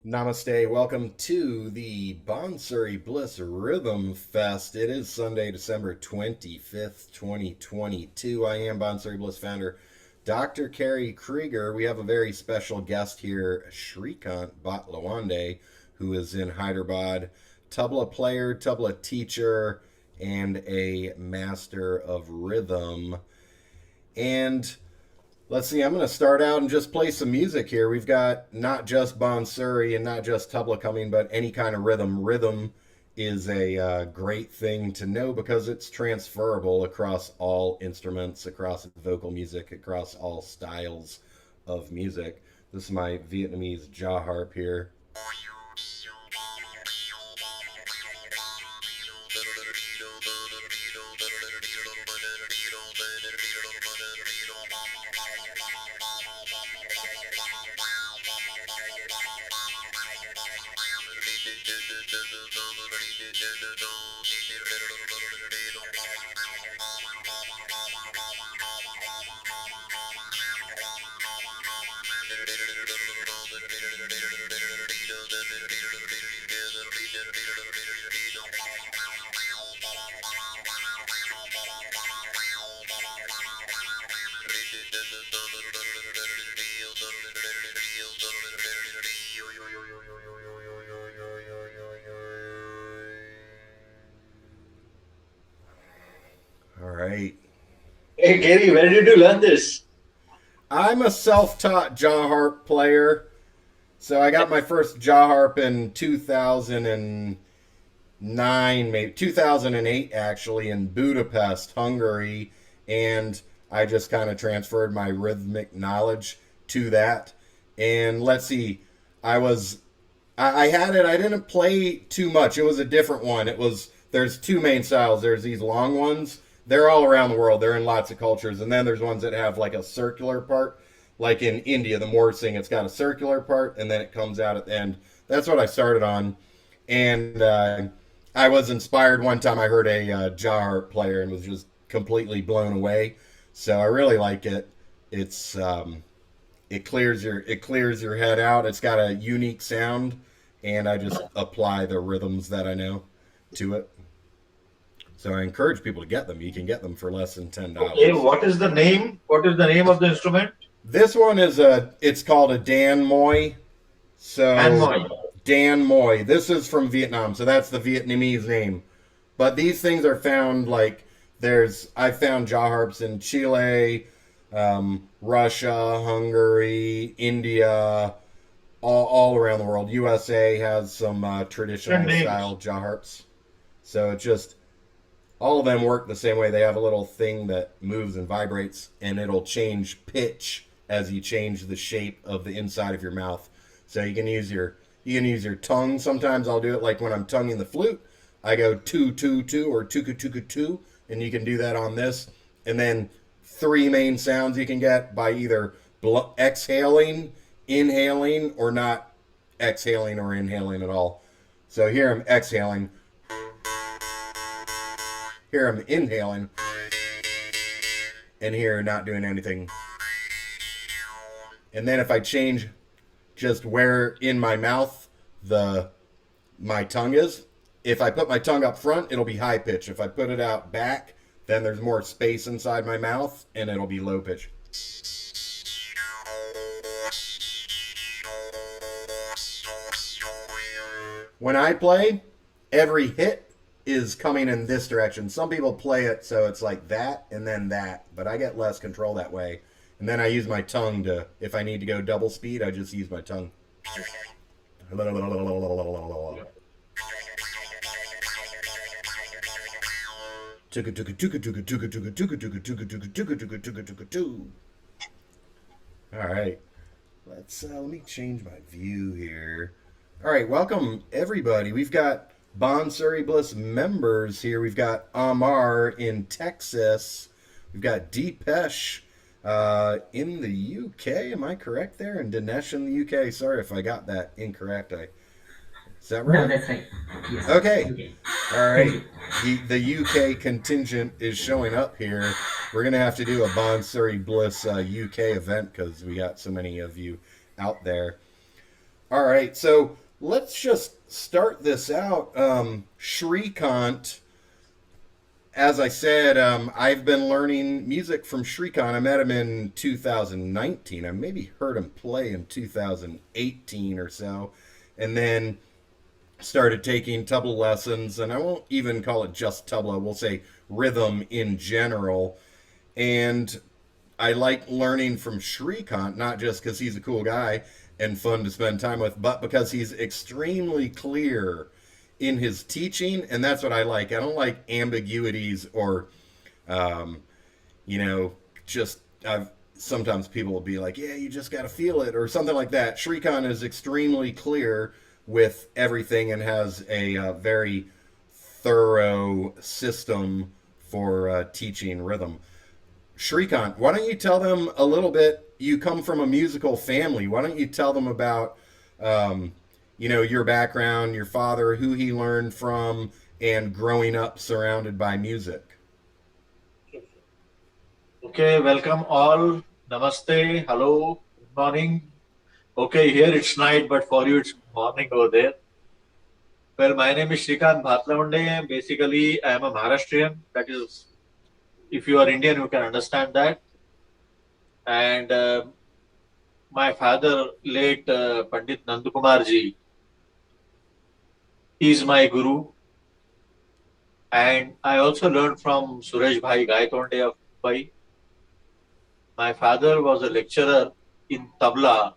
Namaste. Welcome to the Bansuri Bliss Rhythm Fest. It is Sunday, December 25th, 2022. I am Bansuri Bliss Founder Dr. Kerry Kriger. We have a very special guest here, Srikant Bhatlawande, who is in Hyderabad. Tabla player, tabla teacher, and a master of rhythm. And let's see, I'm going to start out and just play some music here. We've got not just Bansuri and not just tabla coming, but any kind of rhythm. Rhythm is a great thing to know because it's transferable across all instruments, across vocal music, across all styles of music. This is my Vietnamese jaw harp here. All right. Hey Kerry, where did you learn this? I'm a self taught jaw harp player. So I got my first jaw harp in 2009, maybe 2008, actually, in Budapest, Hungary. And I just kind of transferred my rhythmic knowledge to that. And let's see, I was, I had it, I didn't play too much. It was a different one. There's two main styles. There's these long ones. They're all around the world. They're in lots of cultures. And then there's ones that have like a circular part. Like in India, the Morsing, it's got a circular part and then it comes out at the end. That's what I started on. And I was inspired one time. I heard a jaw harp player and was just completely blown away. So I really like it. It's it clears your head out. It's got a unique sound, and I just apply the rhythms that I know to it. So I encourage people to get them. You can get them for less than ten Okay, dollars. what is the name? What is the name of the instrument? This one it's called a Dan Moi. So Hanmoi. Dan Moi. This is from Vietnam, so that's the Vietnamese name. But these things are found I've found jaw harps in Chile, Russia, Hungary, India, all around the world. USA has some Different traditional names. style jaw harps. So it's just all of them work the same way. They have a little thing that moves and vibrates, and it'll change pitch as you change the shape of the inside of your mouth. So you can use your tongue. Sometimes I'll do it like when I'm tonguing the flute. I go two two two or tuku tuku two, and you can do that on this. And then three main sounds you can get by either exhaling, inhaling, or not exhaling or inhaling at all. So here I'm exhaling. Here I'm inhaling, and here not doing anything. And then if I change just where in my mouth the my tongue is, if I put my tongue up front, it'll be high pitch. If I put it out back, then there's more space inside my mouth, and it'll be low pitch. When I play, every hit is coming in this direction. Some people play it so it's like that and then that, but I get less control that way. And then I use my tongue to, if I need to go double speed, I just use my tongue. All right. Let me change my view here. All right, welcome everybody. We've got Bansuri Bliss members here. We've got Amar in Texas. We've got Deepesh in the UK. Am I correct there? And Dinesh in the UK. Sorry if I got that incorrect. Is that No, right? that's right. Yes. Okay. Okay. All Thank right. you. The UK contingent is showing up here. We're gonna have to do a Bansuri Bliss UK event because we got so many of you out there. All right, so let's just start this out. Srikant, as I said, I've been learning music from Srikant. I met him in 2019. I maybe heard him play in 2018 or so, and then started taking tabla lessons. And I won't even call it just tabla, we'll say rhythm in general. And I like learning from Srikant, not just because he's a cool guy and fun to spend time with, but because he's extremely clear in his teaching, and that's what I like. I don't like ambiguities or, um, you know, just I've sometimes people will be like, yeah, you just got to feel it or something like that. Srikant is extremely clear with everything and has a very thorough system for teaching rhythm. Shrikant, why don't you tell them a little bit? You come from a musical family. Why don't you tell them about, um, your background, your father, who he learned from, and growing up surrounded by music? Okay, welcome all. Namaste. Hello. Good morning. Okay, here it's night, but for you it's morning over there. Well, my name is Srikant Bhatlawande. Basically, I am a Maharashtrian. That is, if you are Indian, you can understand that. And my father, late Pandit Nandakumarji, is my guru. And I also learned from Suresh Bhai Gaitonde of Mumbai. My father was a lecturer in tabla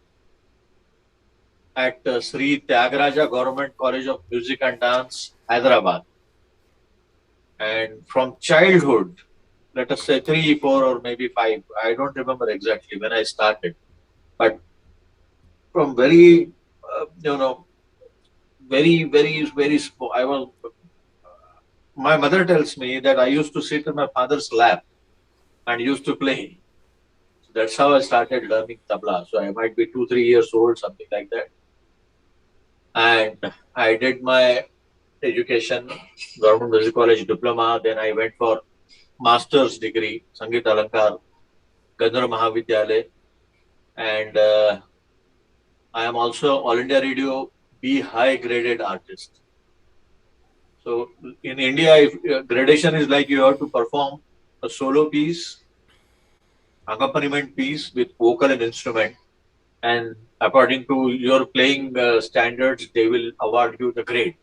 at Sri Tyagaraja Government College of Music and Dance, Hyderabad. And from childhood, let us say 3, 4, or maybe 5, I don't remember exactly when I started, but from very, very small, my mother tells me that I used to sit in my father's lap and used to play. So that's how I started learning tabla. So I might be 2, 3 years old, something like that. And I did my education, Government Music College diploma. Then I went for master's degree, Sangeet Alankar, Gandhara Mahavidyalaya. And I am also All India Radio B high graded artist. So in India, if, gradation is like you have to perform a solo piece, accompaniment piece with vocal and instrument. And according to your playing standards, they will award you the grade.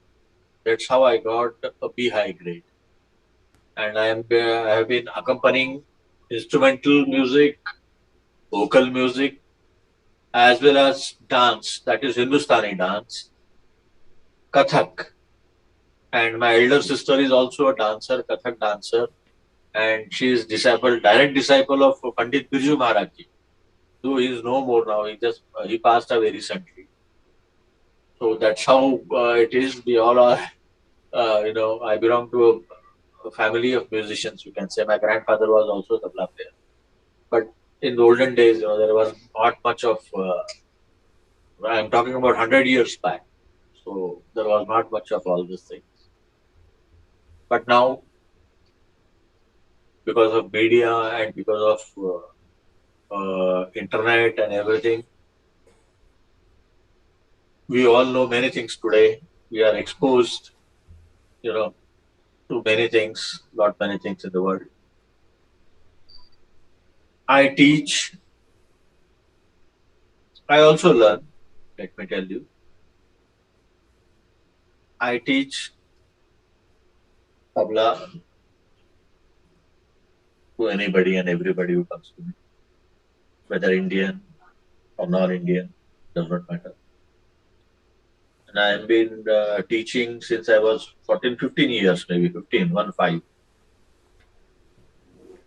That's how I got a B high grade. And I have been accompanying instrumental music, vocal music, as well as dance, that is Hindustani dance, Kathak. And my elder sister is also a dancer, Kathak dancer, and she is direct disciple of Pandit Birju Maharaj ji. Though he is no more now, he passed away recently. So that's how it is. We all are, I belong to a family of musicians. You can say my grandfather was also a tabla player. But in the olden days, there was not much of. I'm talking about 100 years back, so there was not much of all these things. But now, because of media and because of internet and everything, we all know many things today. We are exposed, to many things, not many things in the world. I teach. I also learn. Let me tell you, I teach tabla to anybody and everybody who comes to me, whether Indian or non-Indian, does not matter. And I have been teaching since I was 14, 15 years, maybe 15, 1, 5.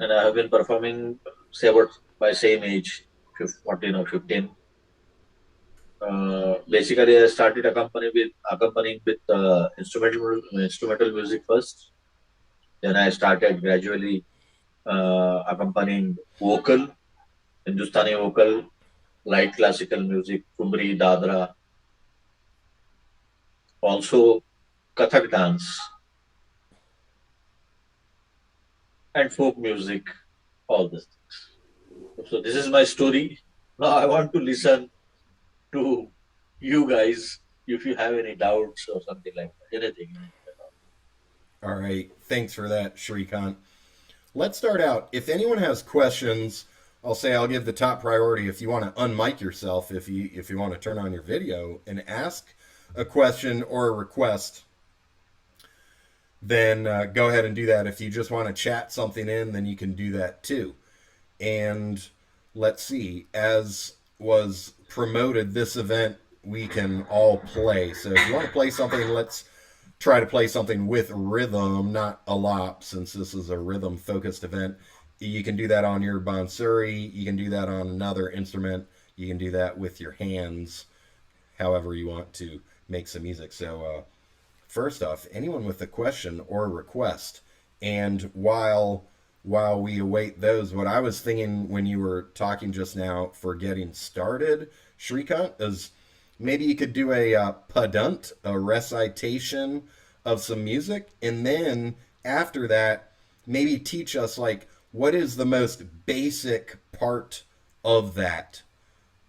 And I have been performing, say, about by same age, 14 or 15. Basically, I started accompanying with instrumental music first. Then I started gradually accompanying vocal, Hindustani vocal, light classical music, Kumri, Dadra, also Kathak dance and folk music, all this. So this is my story. Now I want to listen to you guys if you have any doubts or something like that. Anything. All right. Thanks for that, Srikant. Let's start out. If anyone has questions, I'll give the top priority if you want to unmic yourself, if you want to turn on your video and ask a question or a request, then go ahead and do that. If you just want to chat something in, then you can do that too. And let's see, as was promoted, this event we can all play. So if you want to play something, let's try to play something with rhythm, not a lot, since this is a rhythm focused event. You can do that on your bansuri, you can do that on another instrument, you can do that with your hands, however you want to make some music. So, first off, anyone with a question or a request, and while we await those, what I was thinking when you were talking just now for getting started, Srikant, is maybe you could do a padunt, a recitation of some music, and then after that, maybe teach us like what is the most basic part of that.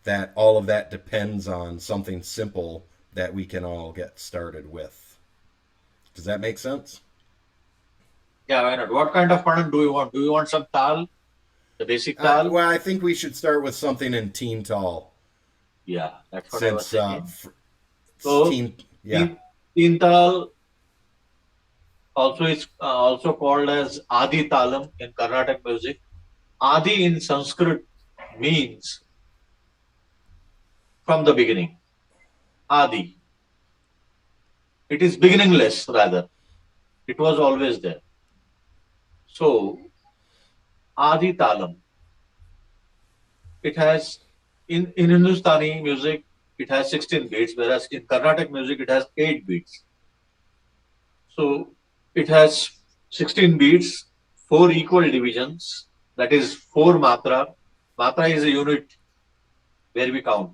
That all of that depends on something simple that we can all get started with. Does that make sense? Yeah, why not? What kind of pattern do you want? Do you want some tal, the basic tal? Well, I think we should start with something in Teental, Yeah, that's what I was since thinking. So, teen, yeah. teen, teental also is also called as Adi Talam in Carnatic music. Adi in Sanskrit means from the beginning. Adi. It is beginningless rather. It was always there. So Adi Talam. It has in Hindustani music it has 16 beats, whereas in Carnatic music it has 8 beats. So it has 16 beats, 4 equal divisions, that is 4 matra. Matra is a unit where we count.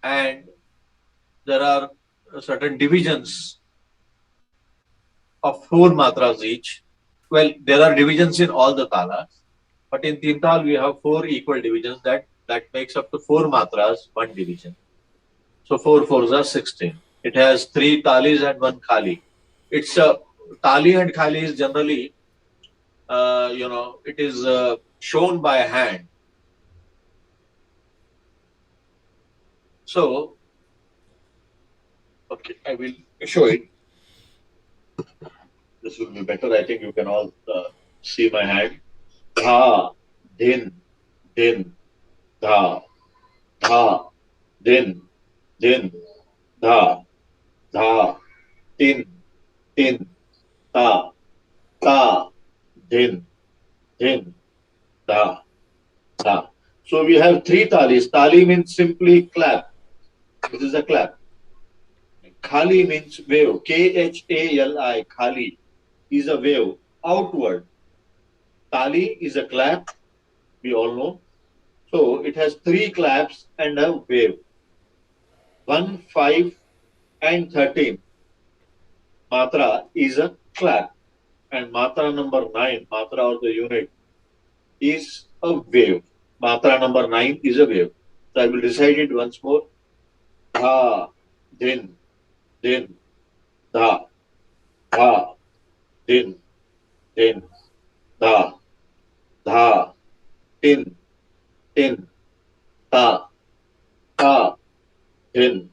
And there are certain divisions of 4 matras each. Well, there are divisions in all the talas, but in Teental we have 4 equal divisions that makes up to 4 matras, 1 division. So 4 fours are 16. It has 3 talis and 1 khali. It's a tali and khali is generally, it is shown by hand. So, okay, I will show it. This will be better. I think you can all see my hand. Dha, din, din, dha, dha, din, din, dha, dha, tin, tin, ta, ta, din, din, da, da. So we have 3 talis. Tali means simply clap. This is a clap. Khali means wave. Khali. Khali is a wave outward. Tali is a clap. We all know. So it has 3 claps and a wave. 1, 5, and 13. Matra is a clap. And matra number 9, matra or the unit, is a wave. Matra number 9 is a wave. So I will recite it once more. Dha, din, din, dha, dha, din, din, dha, dha, tin, tin, ta, ta, din,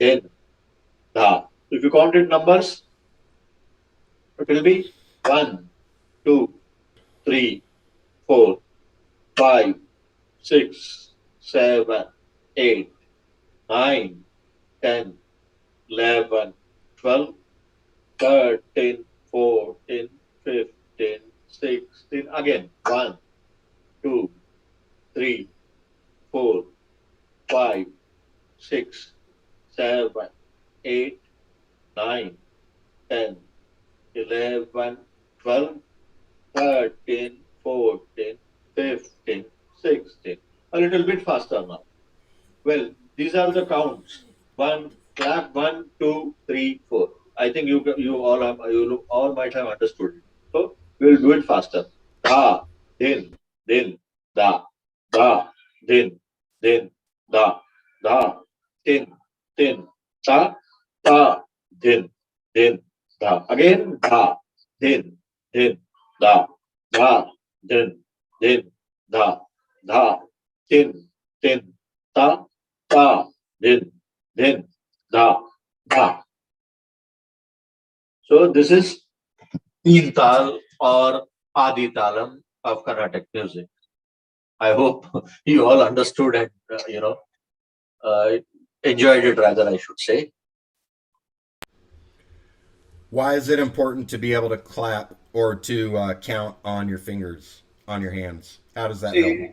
din, dha. If you count it numbers, it will be 1, 2, 3, 4, 5, 6, 7, 8, 9, 10, 11, 12, 13, 14, 15, 16. Again, 1, 2, 3, 4, 5, 6, 7, 8, 9, 10, 11, 12, 13, 14, 15, 16. A little bit faster now. Well, these are the counts. One, clap, 1, 2, 3, 4. I think you all might have understood it. So we'll do it faster. Da, din, da, da, din, da, da, tin, tin, ta, ta, din, din, da. Again, da, din, din, da, da, din, din, da, da, tin, tin, ta, ta, din, din, da, da. So this is Teental or Adi Talam of Carnatic music. I hope you all understood and uh, enjoyed it. Rather, I should say. Why is it important to be able to clap or to count on your fingers, on your hands? How does that help? See,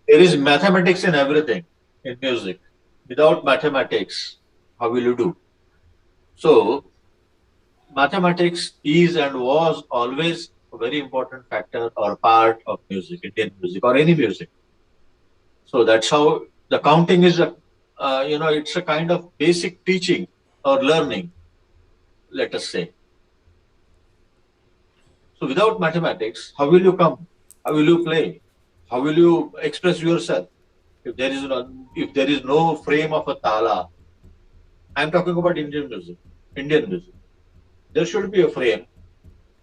there is mathematics in everything in music. Without mathematics, how will you do? So, mathematics is and was always a very important factor or part of music, Indian music or any music. So that's how the counting is it's a kind of basic teaching or learning, let us say. So without mathematics, how will you come? How will you play? How will you express yourself? If there is no frame of a tala, I'm talking about Indian music. Indian music. There should be a frame.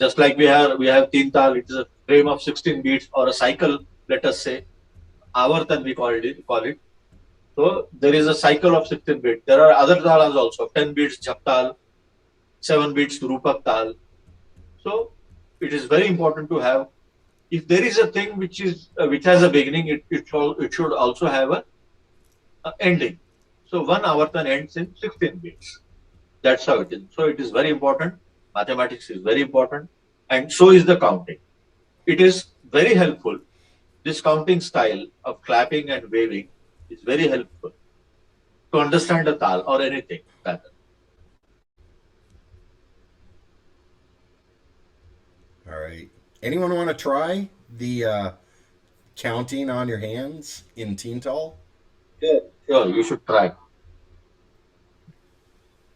Just like we have Teental, it is a frame of 16 beats or a cycle, let us say. Avartan we call it. So there is a cycle of 16 beats. There are other talas also, 10 beats Japtal, 7 beats Rupak Tal. So it is very important to have. If there is a thing which has a beginning, it should also have a ending. So one avartan ends in 16 beats. That's how it is. So it is very important. Mathematics is very important, and so is the counting. It is very helpful. This counting style of clapping and waving is very helpful to understand a tal or anything. All right. Anyone want to try the counting on your hands in Teental? Sure, sure, you should try.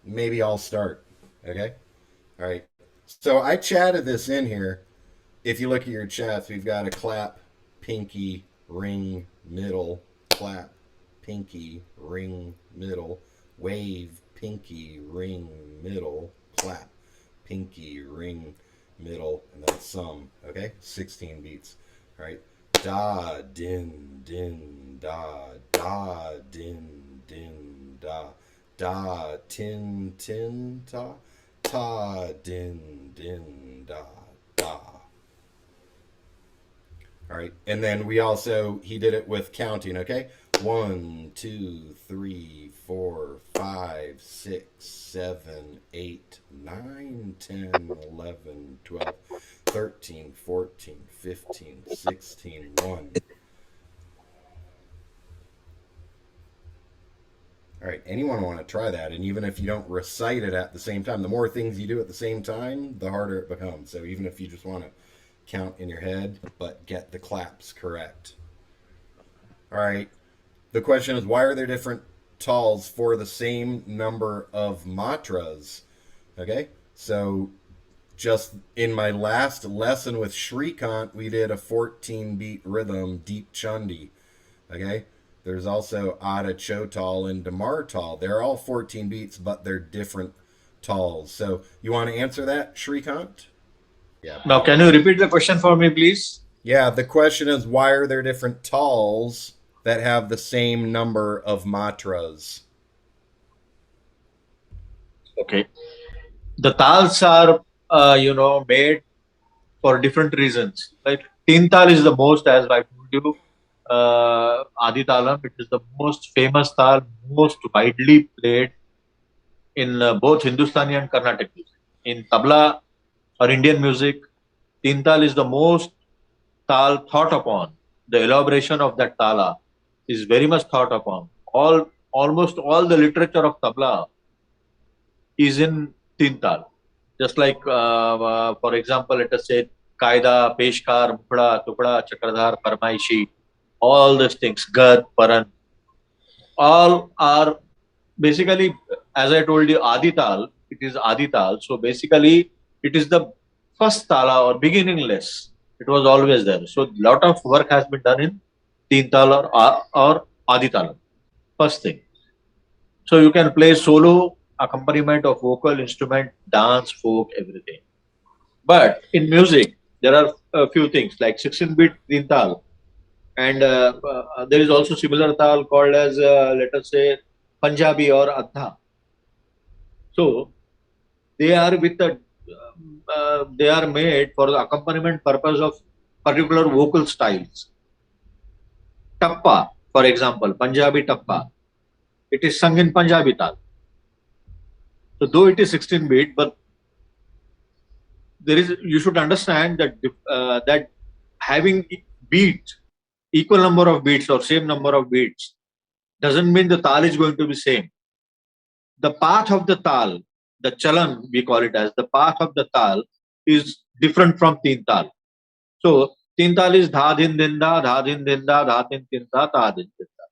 Maybe I'll start. Okay. All right. So I chatted this in here. If you look at your chats, we've got a clap, pinky, ring, middle, clap, pinky, ring, middle, wave, pinky, ring, middle, clap, pinky, ring, middle, and then sum. Okay? 16 beats. All right. Da, din, din, da, da, din, din, da, da, tin, tin, ta, ta, din, din, da, da. All right. And then he did it with counting, okay? 1, 2, 3, 4, 5, 6, 7, 8, 9, 10, 11, 12, 13, 14, 15, 16, 1. All right. Anyone want to try that? And even if you don't recite it at the same time, the more things you do at the same time, the harder it becomes. So even if you just want to count in your head, but get the claps correct. All right. The question is, why are there different taals for the same number of matras? Okay. So just in my last lesson with Srikant, we did a 14 beat rhythm, deep chundi. Okay. There's also Ada Chotal and Damar Tal. They're all 14 beats, but they're different taals. So you want to answer that, Srikant? Yeah. Now, can you repeat the question for me, please? Yeah, the question is, why are there different taals that have the same number of matras? Okay. The tals are, made for different reasons. Like Teental is the most, as I told you, Adi Talam. It is the most famous tal, most widely played in both Hindustani and Carnatic music. In tabla or Indian music, Teental is the most tal thought upon. The elaboration of that tala is very much thought upon. Almost all the literature of tabla is in Teental. Just like, for example, let us say Kaida, Peshkar, Mukda, Tukda, Chakradhar, Farmaishi, all these things, Gad, Paran, all are basically, as I told you, Adital, it is Adital. So basically, it is the first tala or beginningless. It was always there. So lot of work has been done in Teental or Aditala. First thing. So you can play solo, accompaniment of vocal, instrument, dance, folk, everything. But in music, there are a few things like 16-bit Teental, and there is also similar tal called as let us say Punjabi or Adha. So they are they are made for the accompaniment purpose of particular vocal styles. Tappa, for example, Punjabi Tappa, it is sung in Punjabi tal. So though it is 16-bit, but there is you should understand that that having beats, equal number of beats or same number of beats, doesn't mean the tal is going to be same. The path of the tal, the chalan we call it as the path of the tal, is different from Teental. So Teental is dha din dinda, dha din dinda, dha din tinda, ta din dinda.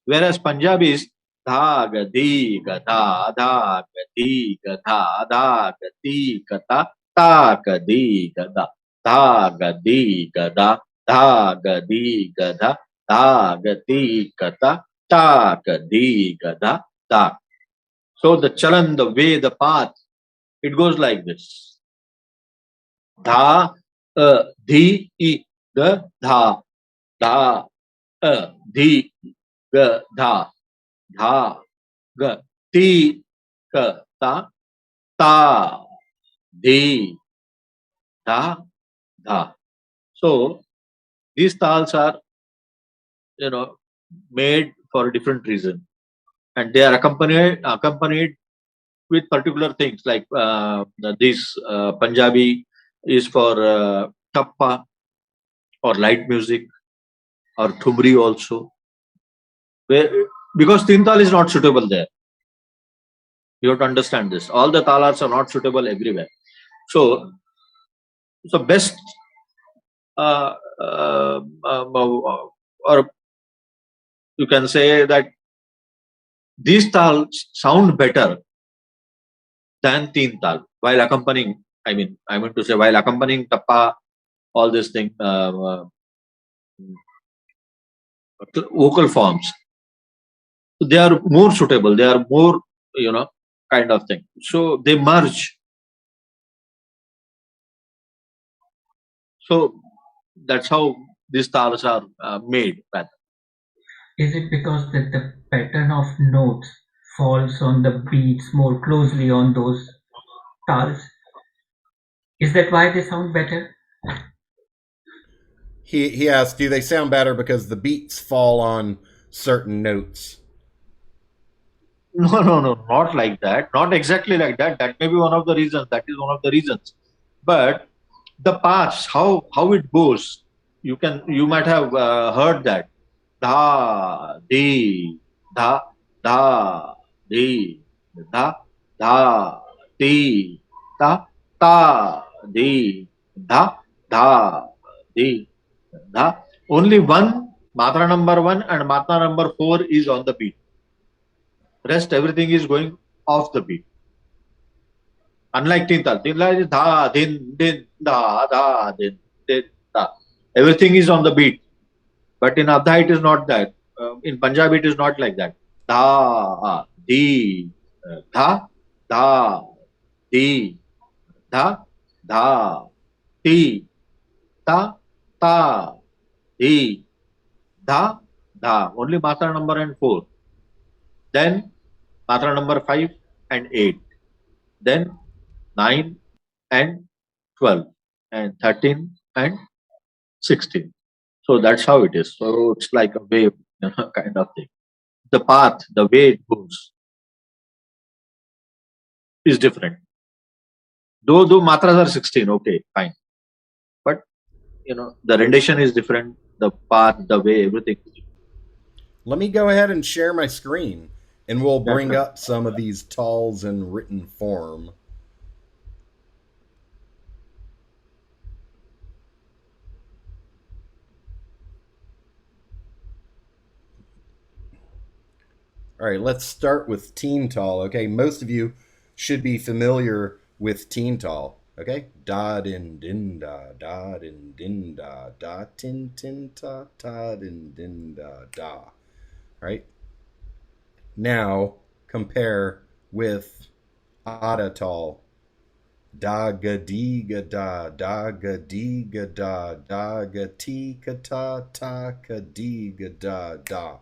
Whereas Punjabi is dha ga di ga dha, dha ga di ga dha, dha ga di ga ta, ta ga di ga da, dha ga di ga da, dha ga di ga da, dha ga di ga ta, ta ga di ga da, da. So the chalan, the way, the path, it goes like this. Dha, dhi, I, ga, dha, dha, dhi, ga, dha, dha, ga, ti, ga, ta, ta, di, da, dha. So these tals are, you know, made for a different reason, and they are accompanied with particular things like this Punjabi is for tappa or light music or thumri also. Where, because Teental is not suitable there. You have to understand this. All the talas are not suitable everywhere. So, best uh, or you can say that these tals sound better than Teental while accompanying. I mean to say while accompanying tappa, all this thing, vocal forms, they are more suitable. They are more, kind of thing. So they merge. So that's how these talas are made. Is it because that the pattern of notes falls on the beats more closely on those tals? Is that why they sound better? He asked, do they sound better because the beats fall on certain notes? No, no, no, not like that. Not exactly like that. That may be one of the reasons. That is one of the reasons. But the paths, how it goes, you might have heard that da di da da di da da di da ta di da da di da. Only one matra number 1 and matra number 4 is on the beat. Rest everything is going off the beat. Unlike Teental, Teental is da, din, din, da, din, din, da. Everything is on the beat. But in Adha it is not that. In Punjabi it is not like that. Da, di, da, da, di, da, da, ti, ta, ta, di, da, da. Only matra number and 4. Then matra number 5 and 8. Then 9 and 12 and 13 and 16. So that's how it is. So it's like a wave, kind of thing. The path, the way it goes is different. Though matras are 16, okay, fine. But the rendition is different, the path, the way, everything is different. Let me go ahead and share my screen, and we'll bring up some of these taals in written form. All right, let's start with Teental. Okay, most of you should be familiar with Teental. Okay, da din din da din da tin tin ta ta din da da. Right now, compare with Adatal? Da ga dee ga da, da ga dee ga da, da ga tee ka ta, ta ka dee ga da, da. All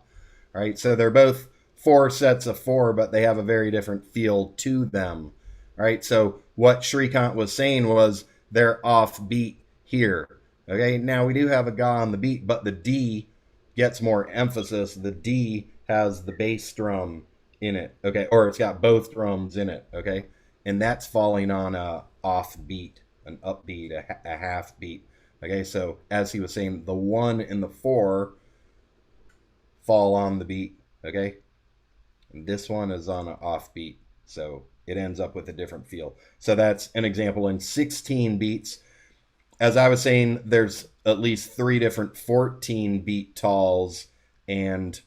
right, so they're both 4 sets of 4, but they have a very different feel to them. All right, so what Srikant was saying was they're off beat here. Okay, now we do have a ga on the beat, but the D gets more emphasis. The D has the bass drum in it. Okay, or it's got both drums in it. Okay, and that's falling on a off beat, an upbeat, a half beat. Okay, so as he was saying, the 1 and the 4 fall on the beat. Okay, and this one is on an off beat, so it ends up with a different feel. So that's an example in 16 beats. As I was saying, there's at least 3 different 14 beat taals, and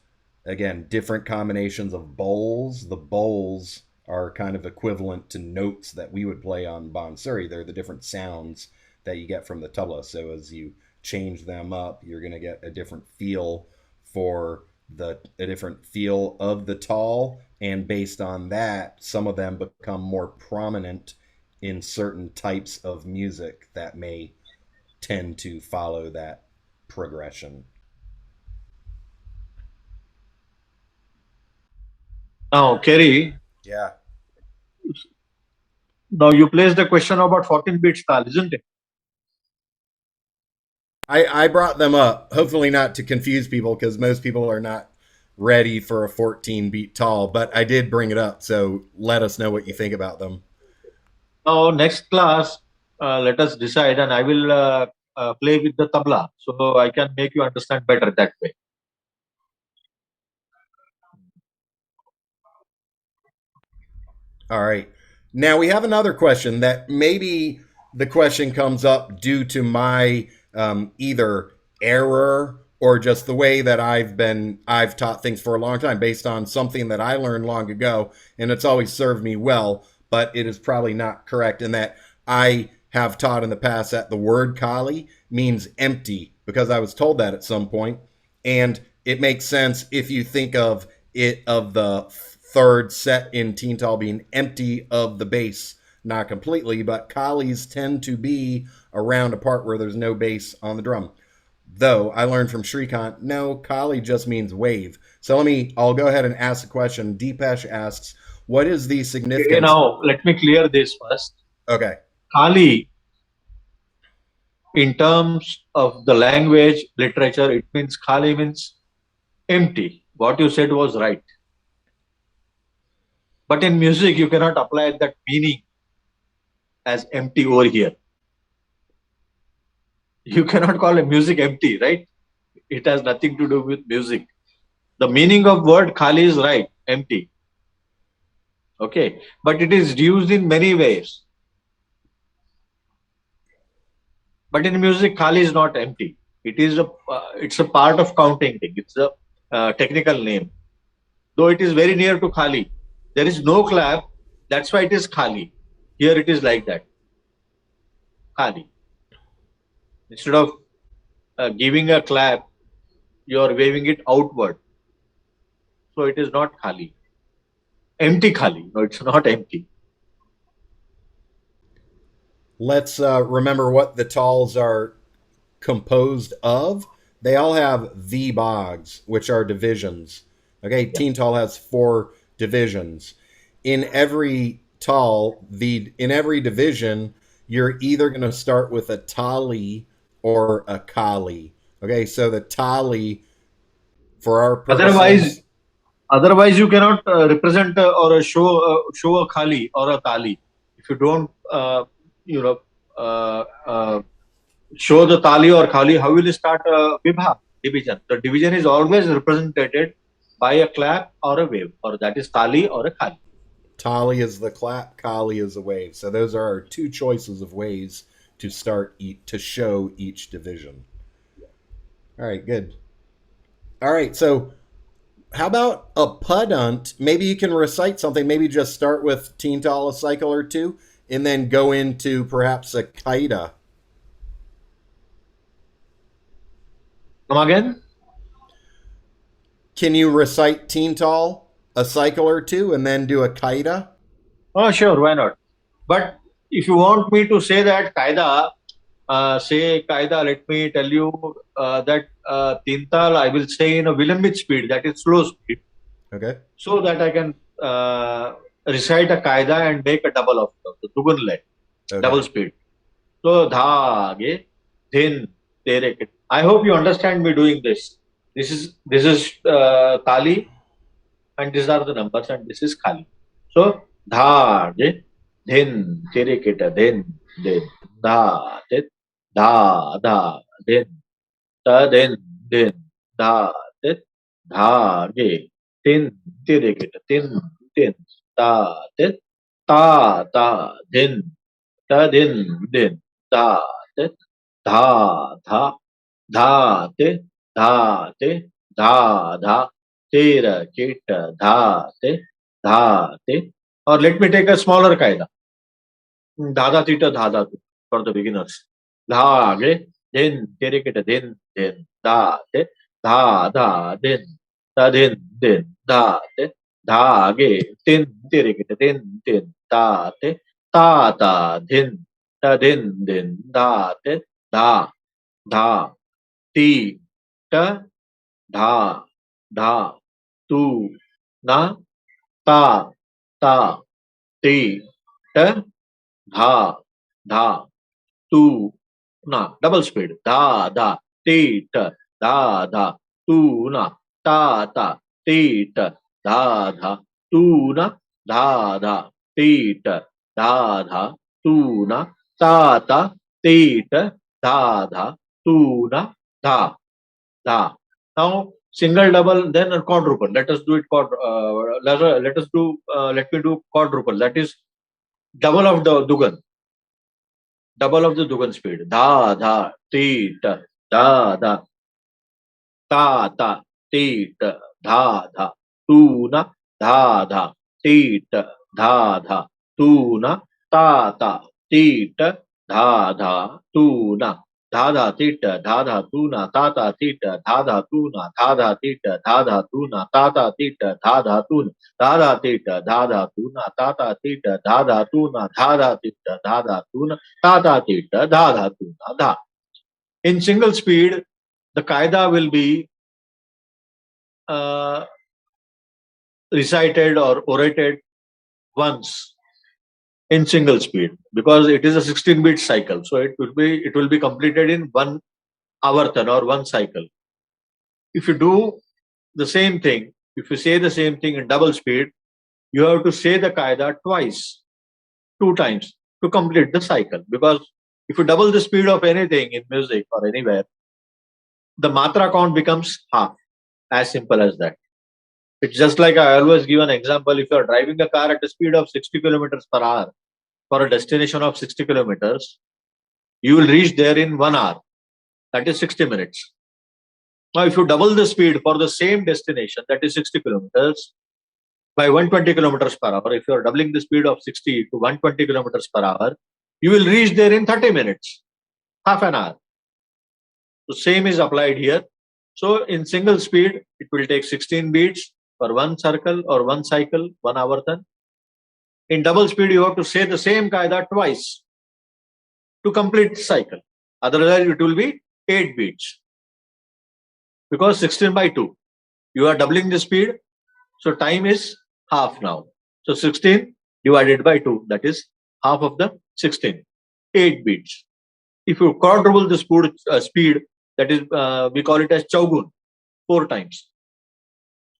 again, different combinations of bowls. The bowls are kind of equivalent to notes that we would play on Bansuri. They're the different sounds that you get from the tabla. So as you change them up, you're going to get a different feel for a different feel of the taal, and based on that, some of them become more prominent in certain types of music that may tend to follow that progression. Now, Kerry, Yeah. now you placed a question about 14 beats tal, isn't it? I brought them up, hopefully not to confuse people, because most people are not ready for a 14 beat taal, but I did bring it up, so let us know what you think about them. Now, next class, let us decide, and I will play with the tabla, so I can make you understand better that way. All right. Now we have another question that maybe the question comes up due to my either error or just the way that I've taught things for a long time based on something that I learned long ago, and it's always served me well, but it is probably not correct in that I have taught in the past that the word khali means empty, because I was told that at some point, and it makes sense if you think of it, of the third set in Teental being empty of the bass, not completely, but khalis tend to be around a part where there's no bass on the drum. Though I learned from Srikant, no, khali just means wave. So I'll go ahead and ask the question. Deepesh asks, what is the significance? Now, let me clear this first. Okay. Khali, in terms of the language, literature, it means khali means empty. What you said was right. But in music, you cannot apply that meaning as empty over here. You cannot call a music empty, right? It has nothing to do with music. The meaning of word khali is right, empty. Okay, but it is used in many ways. But in music, khali is not empty. It's a part of counting thing. It's a technical name. Though it is very near to khali. There is no clap. That's why it is khali. Here it is like that. Khali. Instead of giving a clap, you are waving it outward. So it is not khali. Empty khali. No, it's not empty. Let's remember what the taals are composed of. They all have V-bogs, which are divisions. Okay, Teental has 4 divisions. In every taal, in every division, you're either going to start with a tali or a khali. Okay, so the tali, for our purposes, Otherwise, you cannot represent or show a khali or a tali. If you don't, you know, show the tali or khali, how will you start a vibha division? The division is always represented by a clap or a wave, or that is tali or a khali. tali is the clap, khali is a wave. So those are our 2 choices of ways to start to show each division. All right, good. All right, so how about a pudunt? Maybe you can recite something. Maybe just start with Teental a cycle or 2, and then go into perhaps a kaida. Come again? Can you recite Teental a cycle or two and then do a kaida? Oh, sure, why not? But if you want me to say that kaida, let me tell you that Teental, I will say in a Vilambit speed, that is slow speed, Okay. so that I can recite a kaida and make a double of the Dugun leg, double speed. So, dha, ge, din, tere, ke. I hope you understand me doing this. This is kali, and these are the numbers, and this is khali. So, dha, ge, din, tere, keta, din, dha, tit, dha, din, ta, din, dha, tit, dha, ge, tin, tere, keta, tin, ta, tit, ta, din, ta, din, ta, tit, dha, dha, te, dha, te, dha, tera, keta, dha, te. Or let me take a smaller kaida. Dha, tita, dha, tu for the beginners. Dha, ge, din, tere, keta, din, dha, te, dha, din, ta, din, dha, te, dha, ge, tin, tere, keta, din, ta, te, ta, din, ta, din, dha, te, dha, ti, ta, dha, tu, na, ta, ti, ta, dha, tu, na. Double speed. Dha, ti, ta, tu, na, ta, ti, ta, tu, na, ti, ta, tu, na, ta, ti, ta, tu, na, dha. Now single, double, then a quadruple. Let us do it let me do quadruple. That is double of the dugan. Double of the dugan speed. Dha, ti, da, ta, ti, dha, tu, na, ti, dha, tu, na, ta, ti, dha, tu, na. Dha, tita, dha, tu, na, ta, tita, dha, tu, na, dha, tita, dha, tu, na, ta, tita, dha, tu, na, dha, tita, dha, tu, na, ta, tita, dha, tu, na, dha, tita, dha, tu, na, ta, tita, dha, tu, na, dha. In single speed, the kaida will be uh, recited or orated once in single speed, because it is a 16-bit cycle. So it will be completed in one avartan or one cycle. If you do the same thing, if you say the same thing in double speed, you have to say the kaida twice, 2 times to complete the cycle. Because if you double the speed of anything in music or anywhere, the matra count becomes half. As simple as that. It's just like I always give an example. If you are driving a car at a speed of 60 kilometers per hour for a destination of 60 kilometers, you will reach there in 1 hour. That is 60 minutes. Now, if you double the speed for the same destination, that is 60 kilometers, by 120 kilometers per hour, if you are doubling the speed of 60 to 120 kilometers per hour, you will reach there in 30 minutes, half an hour. So same is applied here. So in single speed, it will take 16 beats for one circle or one cycle, 1 avartan. In double speed, you have to say the same kaida twice to complete the cycle. Otherwise, it will be 8 beats. Because 16 by 2, you are doubling the speed, so time is half now. So 16 divided by 2, that is half of the 16, 8 beats. If you quadruple the speed, that is, we call it as chaugun, 4 times.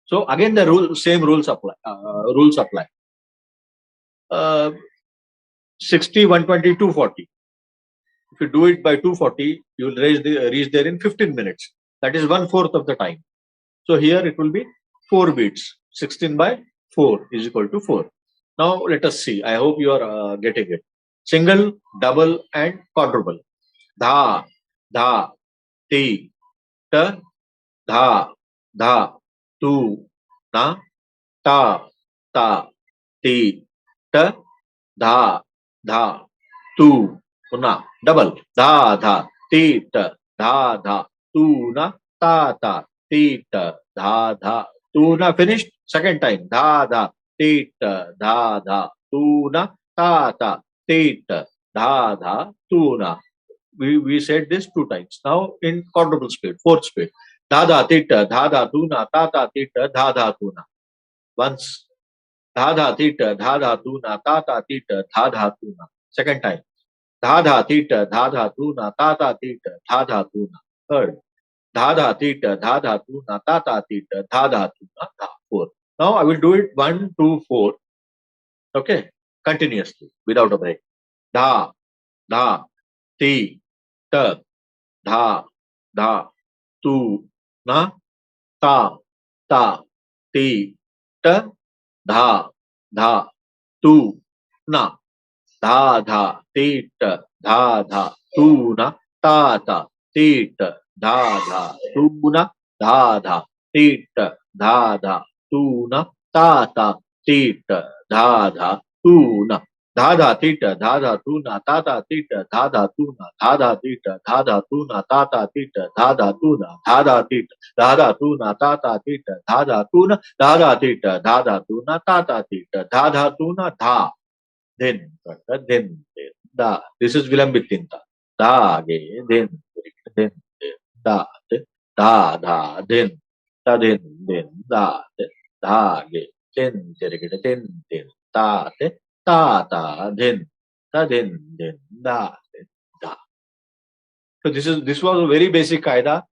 So again, the same rules apply. 60, 120, 240. If you do it by 240, you will reach there in 15 minutes. That is 1/4 of the time. So here it will be 4 beats. 16 by 4 is equal to 4. Now let us see. I hope you are getting it. Single, double, and quadruple. Dha, ti, ta, dha, tu, na, ta, ti, ta, dha, tu, na. Double. Dha, ti, ta, dha, tu, na, ta, ti, ta, dha, tu, na. Finished. Second time, dha dha, tit, dha dha, tuna, ta ta, tit, dha dha, tuna. We said this 2 times. Now in quadruple speed, fourth speed. Dha dha, tit, dha dha, tuna, ta ta, tit, dha dha, tuna. Once. Dha dha, tit, dha dha, tuna, ta ta, tit, dha dha, tuna. Second time. Dha dha, tit, dha dha, tuna, ta ta, tit, dha dha, tuna. Third. Dha dha, tit, dha dha, tuna, ta ta, tit, dha dha, tuna, dha. Fourth. Now I will do it 1, 2, 4. Okay, continuously without a break. Dha, dha, ti, ta, dha, dha, tu, na, ta, ta, ti, ta, dha, dha, tu, na, dha, dha, ti, ta, dha, dha, tu, na, ta, ta, ti, ta, dha, dha, tu, na, dha, dha, ti, ta, dha, dha, tu, na, ta, ta, ti, ta, dha, dha, tu, na. Dha dha tita dha dha tu na ta ta tita dha dha tu na dha dha tita dha dha tu na ta ta tita dha dha tu na dha dha tita dha dha tu na ta ta tita dha dha tu na dha dha tita dha dha tu na ta ta tita dha dha tu na dha. Then da. This is Vilambit Tinta. Da ge then da da da then da da ge then da ta ta then da da. So this was a very basic kaida.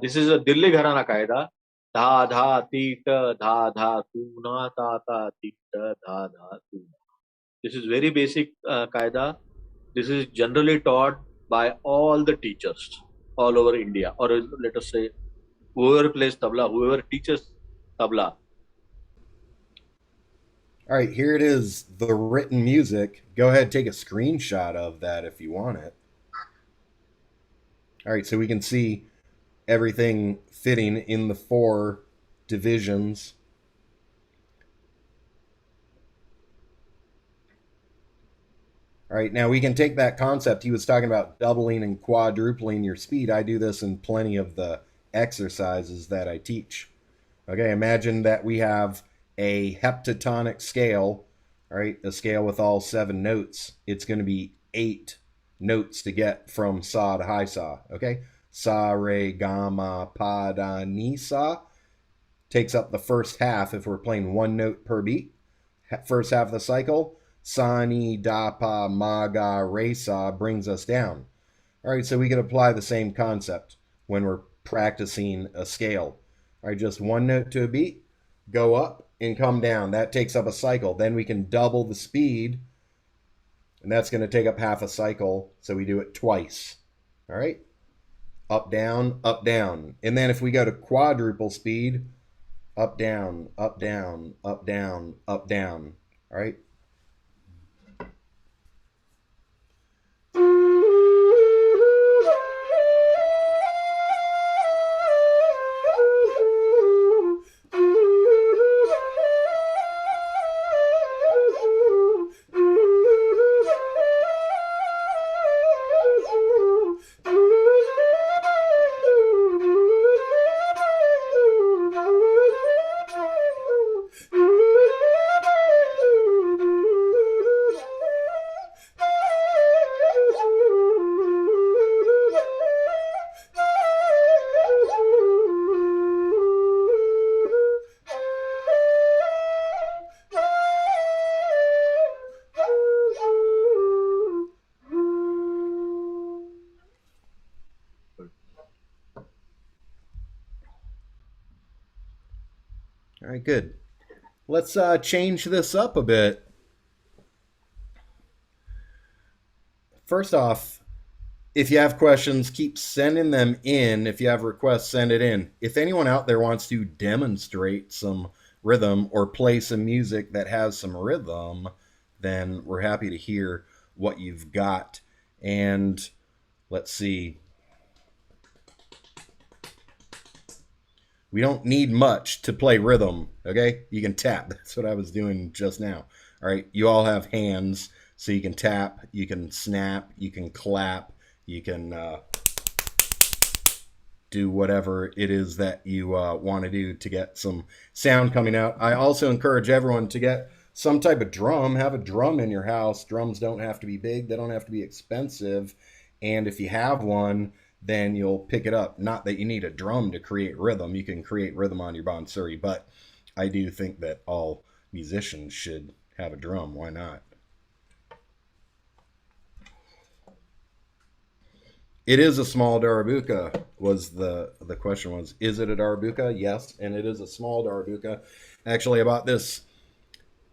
This is a Dilli Gharana kaida. Dha dha tita dha dha tuna ta ta tita dha dha tuna. This is very basic kaida. This is generally taught by all the teachers all over India, or let us say whoever plays tabla, whoever teaches tabla. All right, here it is, the written music. Go ahead, take a screenshot of that if you want it. All right, so we can see everything fitting in the 4 divisions. All right, now we can take that concept. He was talking about doubling and quadrupling your speed. I do this in plenty of the exercises that I teach. Okay, imagine that we have a heptatonic scale, all right, a scale with all 7 notes. It's going to be 8 notes to get from sa to high sa, okay? Sa, re, ga, ma, pa, da, ni, sa. Takes up the first half if we're playing 1 note per beat. First half of the cycle. Sa, ni, da, pa, ma, ga, re, sa brings us down. All right, so we could apply the same concept when we're practicing a scale. All right, just 1 note to a beat, go up and come down. That takes up a cycle. Then we can double the speed, and that's going to take up half a cycle, so we do it twice. All right, up, down, up, down. And then if we go to quadruple speed, up, down, up, down, up, down, up, down. All right. All right, good. Let's change this up a bit. First off, if you have questions, keep sending them in. If you have requests, send it in. If anyone out there wants to demonstrate some rhythm or play some music that has some rhythm, then we're happy to hear what you've got. And let's see. We don't need much to play rhythm, okay? You can tap. That's what I was doing just now. All right, you all have hands, so you can tap, you can snap, you can clap, you can do whatever it is that you want to do to get some sound coming out. I also encourage everyone to get some type of drum. Have a drum in your house. Drums don't have to be big. They don't have to be expensive. And if you have one, then you'll pick it up. Not that you need a drum to create rhythm. You can create rhythm on your Bansuri, but I do think that all musicians should have a drum. Why not? It is a small darabuka. Was the question was, is it a darabuka? Yes, and it is a small darabuka. Actually, I bought this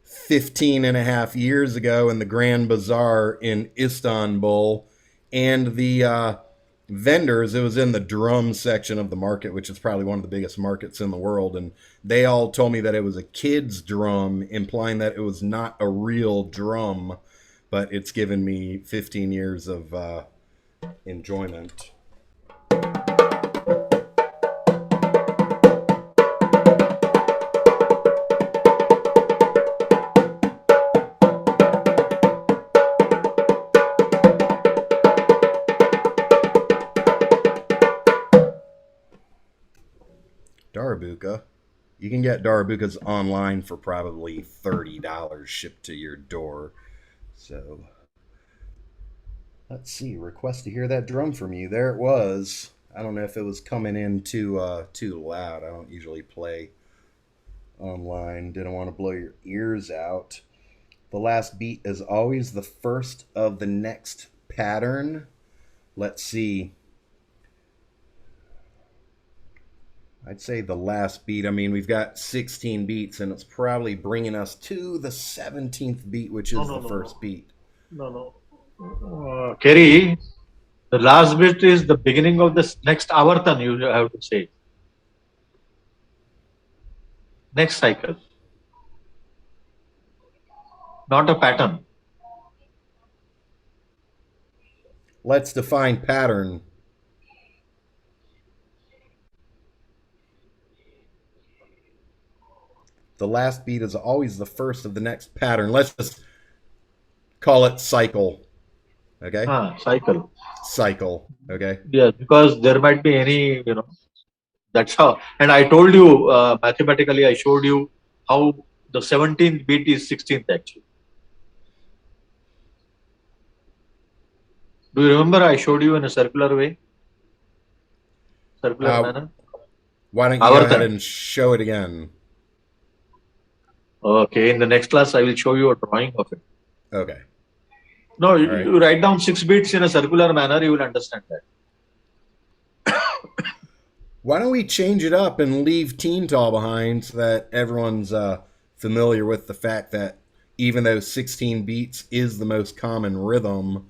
15 and a half years ago in the Grand Bazaar in Istanbul, and the vendors, it was in the drum section of the market, which is probably one of the biggest markets in the world, and they all told me that it was a kid's drum, implying that it was not a real drum, but it's given me 15 years of enjoyment. Darabuka. You can get darabukas online for probably $30 shipped to your door. So let's see. Request to hear that drum from you. There it was. I don't know if it was coming in too loud. I don't usually play online. Didn't want to blow your ears out. The last beat is always the first of the next pattern. Let's see. I'd say the last beat. I mean, we've got 16 beats, and it's probably bringing us to the 17th beat, which is the first beat. No. Kerry, the last bit is the beginning of the next avartan, you have to say. Next cycle. Not a pattern. Let's define pattern. The last beat is always the first of the next pattern. Let's just call it cycle. Okay? Cycle. Cycle. Okay? Yeah, because there might be any, that's how. And I told you, mathematically, I showed you how the 17th beat is 16th actually. Do you remember I showed you in a circular way? Circular manner? Why don't you go ahead and show it again? Okay, in the next class, I will show you a drawing of it. Okay. No, you write down 6 beats in a circular manner, you will understand that. Why don't we change it up and leave Teental behind so that everyone's familiar with the fact that even though 16 beats is the most common rhythm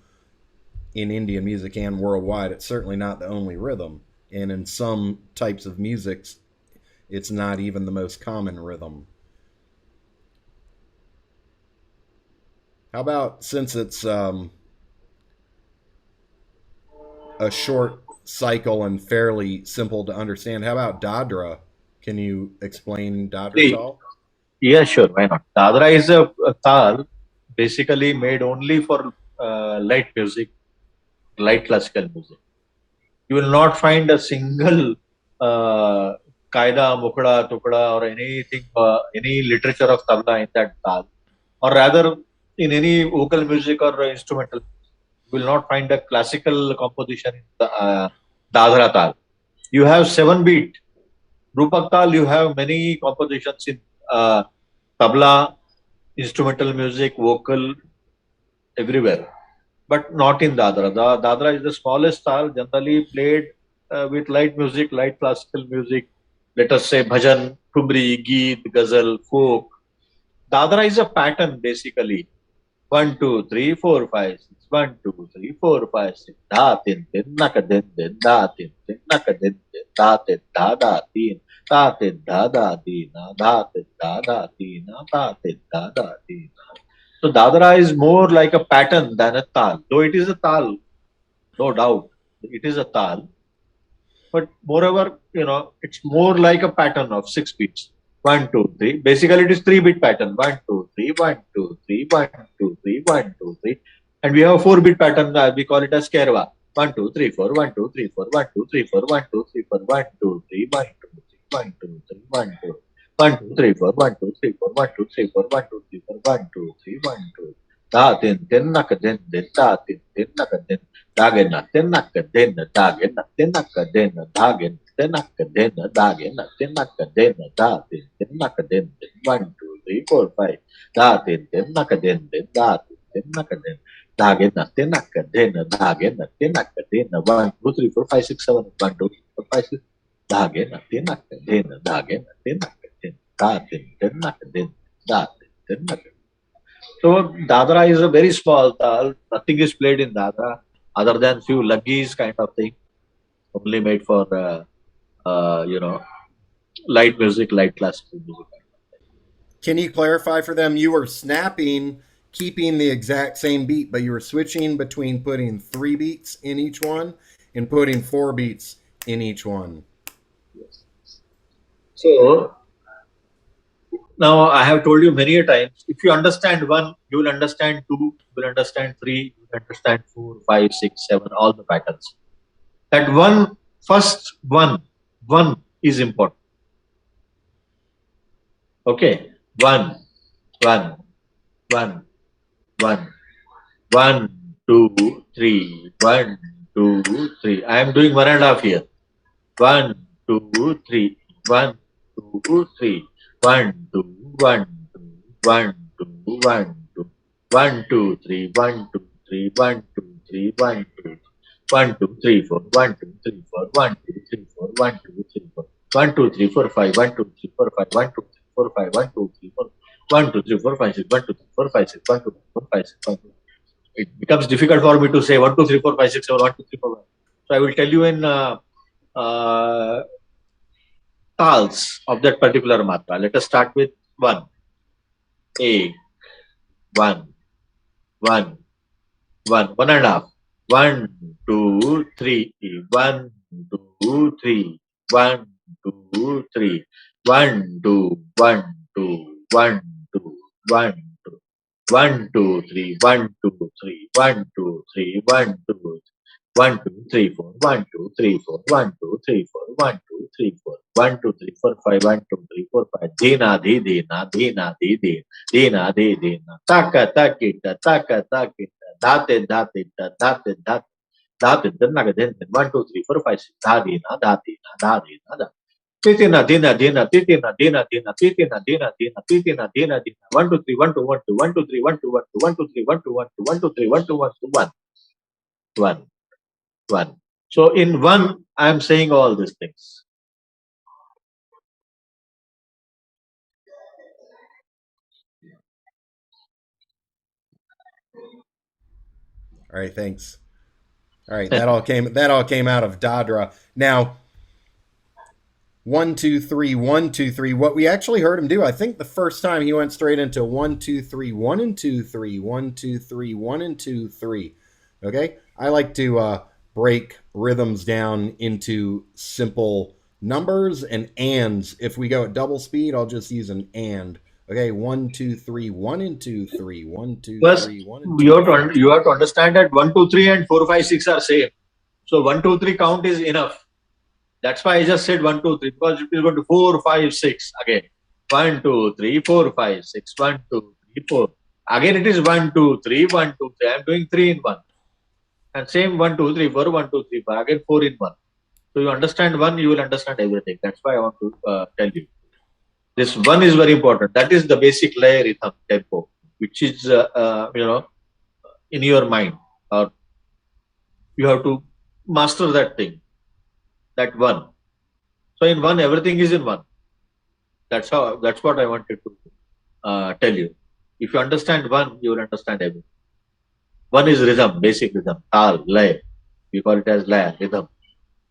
in Indian music and worldwide, it's certainly not the only rhythm. And in some types of music, it's not even the most common rhythm. How about, since it's a short cycle and fairly simple to understand, how about dadra? Can you explain dadra tal? Yeah, sure. Why not? Dadra is a tal basically made only for light music, light classical music. You will not find a single kaida, mukda, tukda or anything, any literature of tabla in that tal. Or rather, in any vocal music or instrumental, you will not find a classical composition in the dadra tal. You have 7 beat. Rupak tal, you have many compositions in tabla, instrumental music, vocal, everywhere. But not in dadra. The dadra is the smallest tal, generally played with light music, light classical music. Let us say bhajan, thumri, geet, ghazal, folk. Dadra is a pattern basically. 1, 2, 3, 4, 5, 6. 1, 2, 3, 4, 5, 6. Da, tin, tin, naka, din, din, da, tin, tin, naka, din, din, da, tin, da, tin, da, tin, da, tin, da, tin, da, tin, da, tin, da, tin. So dadra is more like a pattern than a tal. Though it is a tal, no doubt, it is a tal. But moreover, it's more like a pattern of 6 beats. 1, 2, 3. Basically, it is 3-beat pattern. 1, 2, 3, 1, 2, 3, 1, 2, 3, 1, 2, 3. And we have a 4-beat pattern. We call it as kehrwa. 1, 2, 3, 4, 1, 2, 3, 4, 1, 2, 3, 4, 1, 2, 3, 4, 1, 2, 3, 1, 2, 3, 1, 2, 3, 1, 2, 1, 2, 3, 4, 1, 2, 3, 4, 1, 2, 3, 4, 1, 2, 3, 4, 1, 2, 3, 1, 2. Da tin tin nak din din da tin tin nak din dagin nak tin nak din dagin nak tin nak din dagin tin nak din dagin nak tin nak din da tin tin nak din 1, 2, 3, 4, 5 da tin tin nak din da tin tin nak din dagin nak tin nak din dagin nak tin nak din 1, 2, 3, 4, 5, 6, 7 1, 2, 3, 4, 5, 6 dagin nak tin nak din dagin nak tin nak din da tin tin nak din da tin tin nak. So dadra is a very small tal. Nothing is played in dadra other than few luggis kind of thing, only made for light music, light classical music. Can you clarify for them? You were snapping, keeping the exact same beat, but you were switching between putting 3 beats in each one and putting 4 beats in each one. Yes. So now I have told you many a times, if you understand 1, you will understand 2, you will understand 3, you will understand 4, 5, 6, 7, all the patterns. That first one is important. Okay, 1, 1, 1, 1, 1, 2, 3, 1, 2, 3. I am doing 1.5 here. 1, 2, 3, 1, 2, 3. 1, 2, 1, 2, 1, 2, 1, 2, 1, 2, 3, 1, 2, 3, 1, 2, 3, 1, 2, 1, 2, 3, 4, 1, 2, 3, 4, 1, 2, 3, 4, 1, 2, 3, 4, 1, 2, 3, 4, 5, 1, 2, 3, 4, 5, 1, 2, 3, 4, 5, 1, 2, 3, 4, 1, 2, 3, 4, 5, 6, 1, 2, 3, 4, 5, 6, 1, 2, 3, 4, 5, 6, 1, 2. It becomes difficult for me to say 1, 2, 3, 4, 5, 6, 7, 1, 2, 3, 4, 5. So I will tell you in taals of that particular matra. Let us start with 1. A, 1, 1, 1, 1.5. 1, 2, 3, 1, 2, 3, 1, 2, 3, 1, 2, 1, 2, 1, 2, 1, 2, 1, 2, 3, 1, 2, 3, 1, 2, 3, 1, 2, 1, 2, 3, 4, 1, 2, 3, 4, 1, 2, 3, 4, 1, 2, 3, 4, 1, 2, 3, 4, 5, 1, 2, 3, 4, 5. Dina, di, dina, dina, di, di, dina, di, dina. Taka, takita, taka, takita, date, date, date, date. Date, naga, den, 1, 2, 3, 4, 5, 6. Da, dina, da, dina, da, dina, da. Titina, dina, dina, titina, dina, dina, titina, dina, dina, titina, dina, dina. 1, 2, 3, 1, 2, 1, 2, 1, 2, 3, 1, 2, 1, 2, 1, 2, 3, 1, 2, 1, 2, 1, 2, 3, 1, 2, 1, 2, 1, 1, 1. So in 1, I am saying all these things. All right, thanks. All right, that all came out of dadra. Now, 1, 2, 3, 1, 2, 3. What we actually heard him do, I think the first time he went straight into 1, 2, 3, 1 and 2, 3, 1, 2, 3, 1 and 2, 3. Okay, I like to break rhythms down into simple numbers and ands. If we go at double speed, I'll just use an and. Okay, 1, 2, 3, 1 and 2, 3, 1, 2, First, 3, 1 and 2. You have to understand that 1, 2, 3 and 4, 5, 6 are same. So 1, 2, 3 count is enough. That's why I just said 1, 2, 3 because it is going to 4, 5, 6 again. 1, 2, 3, 4, 5, 6. 1, 2, 3, 4. Again it is 1, 2, 3, 1, 2, 3. I am doing 3 in 1. And same 1, 2, 3, 4, 1, 2, 3, 4. Again 4 in 1. So you understand 1, you will understand everything. That's why I want to tell you. This 1 is very important. That is the basic lay rhythm tempo, which is in your mind, or you have to master that thing. That 1. So in 1, everything is in 1. That's what I wanted to tell you. If you understand 1, you will understand everything. 1 is rhythm, basic rhythm, taal, lay. We call it as lay, rhythm.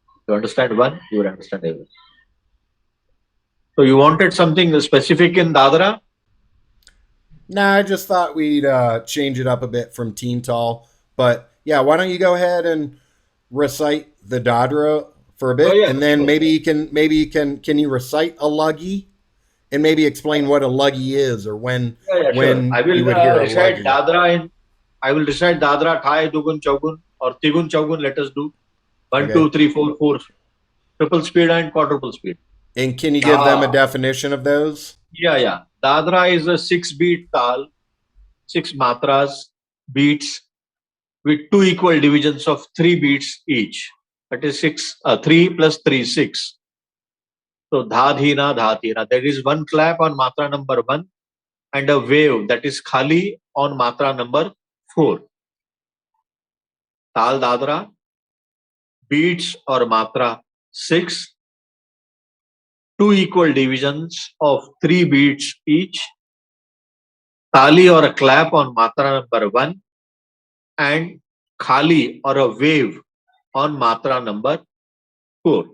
If you understand 1, you will understand everything. So you wanted something specific in dadra? Nah, I just thought we'd change it up a bit from Teental. But yeah, why don't you go ahead and recite the dadra for a bit, and then maybe you recite a luggy, and maybe explain what a luggy is, or when Sure. I will you would hear recite a luggy. dadra I will recite dadra, thai, dugun, chogun. or tigun chaugun. Let us do 1, Okay. 2, 3, 4, 4. Triple speed and quadruple speed. And can you give them a definition of those? Yeah. Dadra is a 6-beat tal, 6 matras, beats with 2 equal divisions of 3 beats each. That is 3 plus 3, 6. So dhadhina, dhadhina. There is one clap on matra number 1 and a wave, that is khali, on matra number 4. Tal dadra, beats or matra 6, 2 equal divisions of 3 beats each. Tali or a clap on matra number 1 and khali or a wave on matra number 4.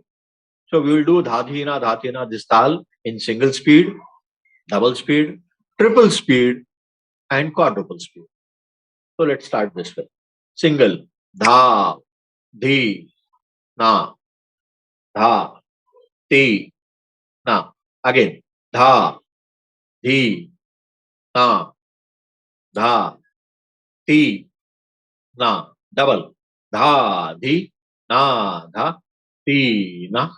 So we will do dhadhina, dhadhina, this tal in single speed, double speed, triple speed and quadruple speed. So let's start this way. Single, dha, dhi, na, dha, ti, na. Again, dha, dhi, na, dha, ti, na. Double, dha, dhi, na, dha, ti, na,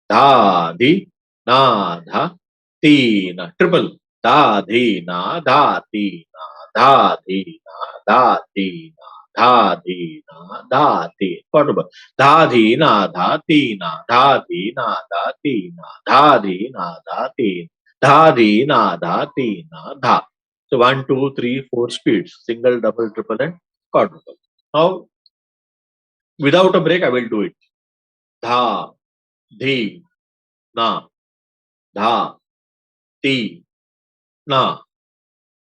dha, dhi, na, dha, ti, na. Triple, dha, dhi, na, dha, ti, na, dha, dhi, na, dha, ti, na. Dha di na dha ti. Quadruple. Dha di na dha ti na dha di na dha ti na dha di na dha ti. Dha di na dha ti na dha. So 1, 2, 3, 4 speeds. Single, double, triple and quadruple. Now without a break I will do it. Dha, di, na, dha, ti, na,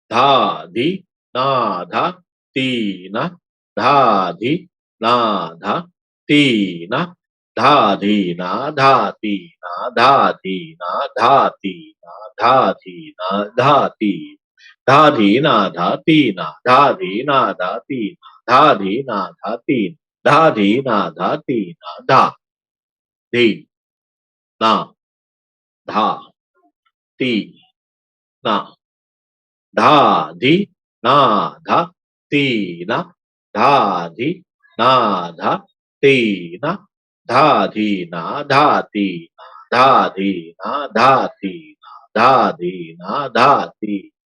dha, di, na, dha, ti, na, dha, di, na, dha, ti, na, dha, di, na, dha, ti, na, dha, di, na, dha, ti, na, dha, di, na, dha, ti, dha, di, na, dha, ti, na, dha, di, na, dha, ti, na, dha, di, na, dha, ti, dha, di, na, dha, ti, na, dha, di, na, dha, ti, na, dha, di, na, dha, ti, na, dha, di, na, dha, ti, na, dha, di, na, dha, ti, na, dha, di, na, dha, ti, na, dha, di, na, dha, ti,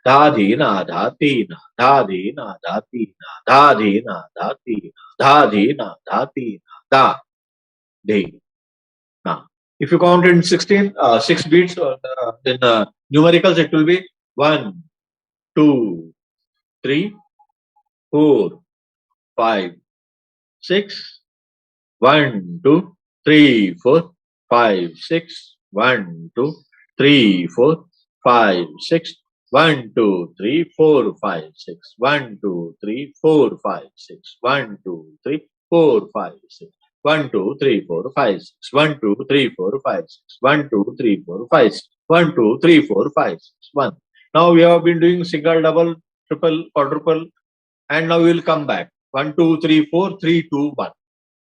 dha, di, na, dha, ti, na, dha, di, na, dha, ti, na, dha, di, na, dha, ti, na, dha, di, na, dha, ti, na, dha, di, na. If you count in 16, 6 beats, then numericals, it will be 1, 2, 3, 4, 5, 6. 1, 2, 3, 4, 5, 6. 1, 2, 3, 4, 5, 6. 1, 2, 3, 4, 5, 6. 1, 2, 3, 4, 5, 6. 1, 2, 3, 4, 5, 6. 1, 2, 3, 4, 5, 6. 1, 2, 3, 4, 5, 6. 1, 2, 3, 4, 5, 6. 1, 2, 3, 4, 5, 6. 1. Now we have been doing single, double, triple, quadruple, and now we will come back. 1, 2, 3, 4, 3, 2, 1.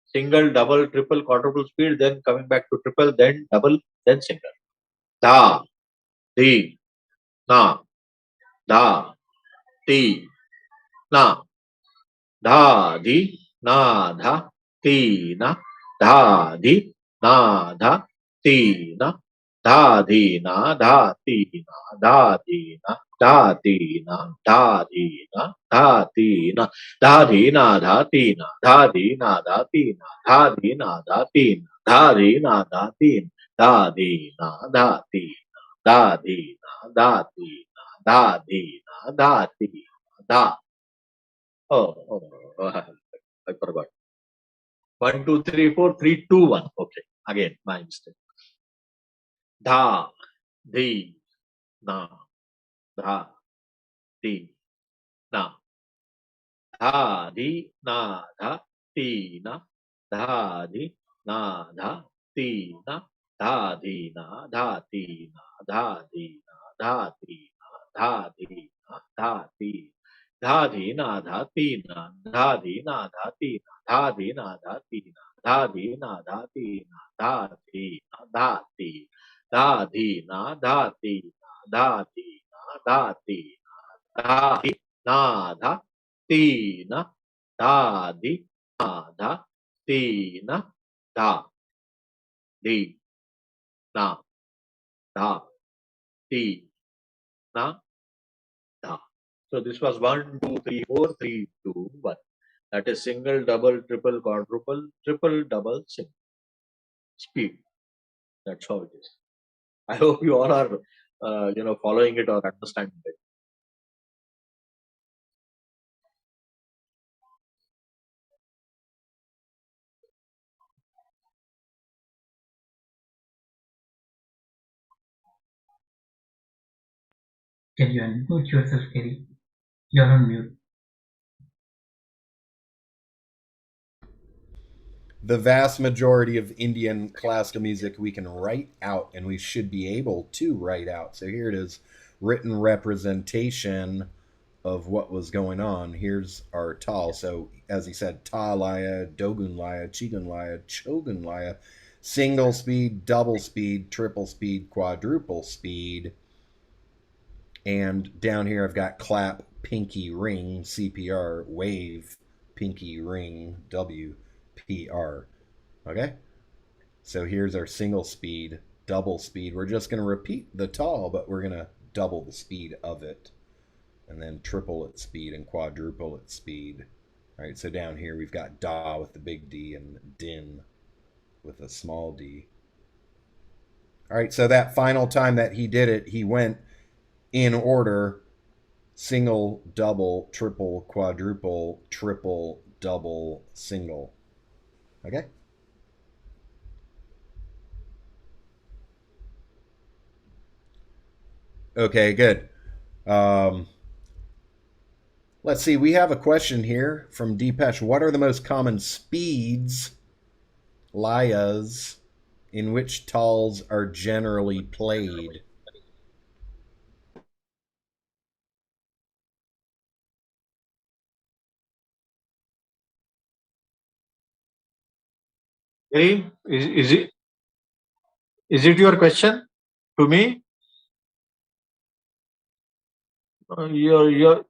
Single, double, triple, quadruple speed, then coming back to triple, then double, then single. Dha, di, na, dha, ti, na, dha, di, na, dha, ti, na, dha, di, na, dha, ti, na, dha, di, na, dha, ti, na, dha, di, na, dha, ti, na, dha, di, na, dha, ti, na, dha, di, na, dha, ti, na, dha, di, na, dha, ti, na, dha, di, na, dha, ti, na, dha, di, na, dha, ti, dha, di, na, dha, ti, dha, di, na, dha, ti, dha, di, na, dha, ti, dha. Oh, I forgot. 1, 2, 3, 4, 3, 2, 1. Okay, again, my mistake. Dha, di, na, dha, di, na, dha, di, na, dha, ti, na, dha, di, na, dha, ti, na, dha, di, na, dha, ti, na, dha, di, na, dha, ti, na, dha, di, na, dha, ti, dha, di, na, dha, ti, na, dha, di, na, dha, ti, na, dha, di, na, dha, ti, na, dha, di, na, dha, ti, na, dha, di, na, dha, ti, dha, di, na, dha, ti, na, dha, di, na, dha, ti, na, dha, di, na, dha, ti, na, dha, di, dha, ti, na, dha, di, na, dha, ti, na, dha. So this was 1, 2, 3, 4, 3, 2, 1. That is single, double, triple, quadruple, triple, double, single. Speed. That's how it is. I hope you all are, following it or understanding it. Can you unmute yourself, Kerry? You're on mute. The vast majority of Indian classical music we can write out, and we should be able to write out. So here it is, written representation of what was going on. Here's our tal. So as he said, ta laya, dogun laya, chigun laya, chogun laya, single speed, double speed, triple speed, quadruple speed. And down here I've got clap, pinky ring, CPR, wave, pinky ring, WPR. Okay? So here's our single speed, double speed. We're just going to repeat the tal, but we're going to double the speed of it. And then triple its speed and quadruple its speed. All right, so down here we've got da with the big D and din with a small d. All right, so that final time that he did it, he went in order: single, double, triple, quadruple, triple, double, single. Okay? Okay, good. Let's see, we have a question here from Deepesh. What are the most common speeds, layas, in which taals are generally played? Hey, is it your question to me? Your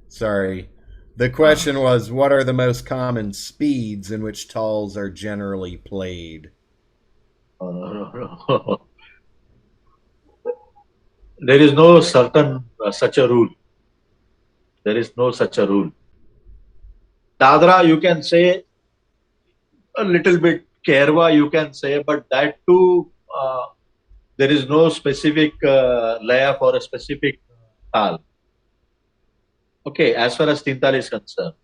Sorry. The question was, what are the most common speeds in which taals are generally played? no. There is no certain such a rule. There is no such a rule. Dadra, you can say a little bit. Kehrwa, you can say, but that too, there is no specific laya for a specific tal. Okay, as far as Teental is concerned,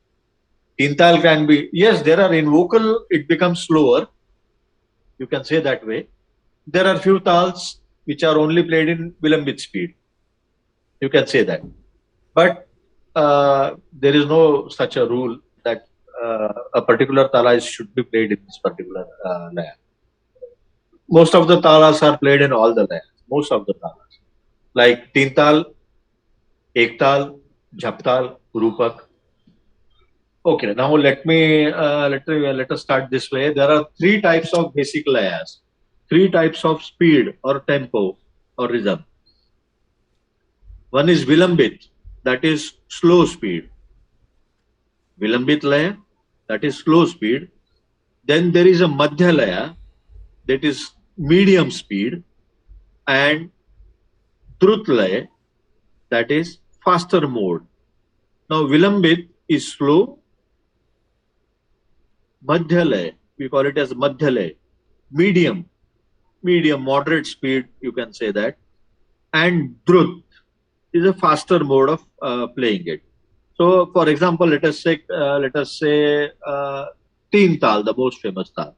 Teental can be, yes, there are in vocal, it becomes slower. You can say that way. There are few tals which are only played in Vilambit speed. You can say that. But there is no such a rule that a particular tala should be played in this particular laya. Most of the talas are played in all the layers. Most of the talas. Like Teental, Ektal, Jhaptal, Rupak. Okay, now let us start this way. There are three types of basic layers, three types of speed or tempo or rhythm. One is Vilambit, that is slow speed. Vilambit laya, that is slow speed. Then there is a Madhya laya, that is medium speed, and Drut laya, that is faster mode. Now Vilambit is slow. Madhya laya, we call it as Madhya laya. Medium, moderate speed, you can say that. And Drut is a faster mode of playing it. So, for example, let us say Teental, the most famous tal.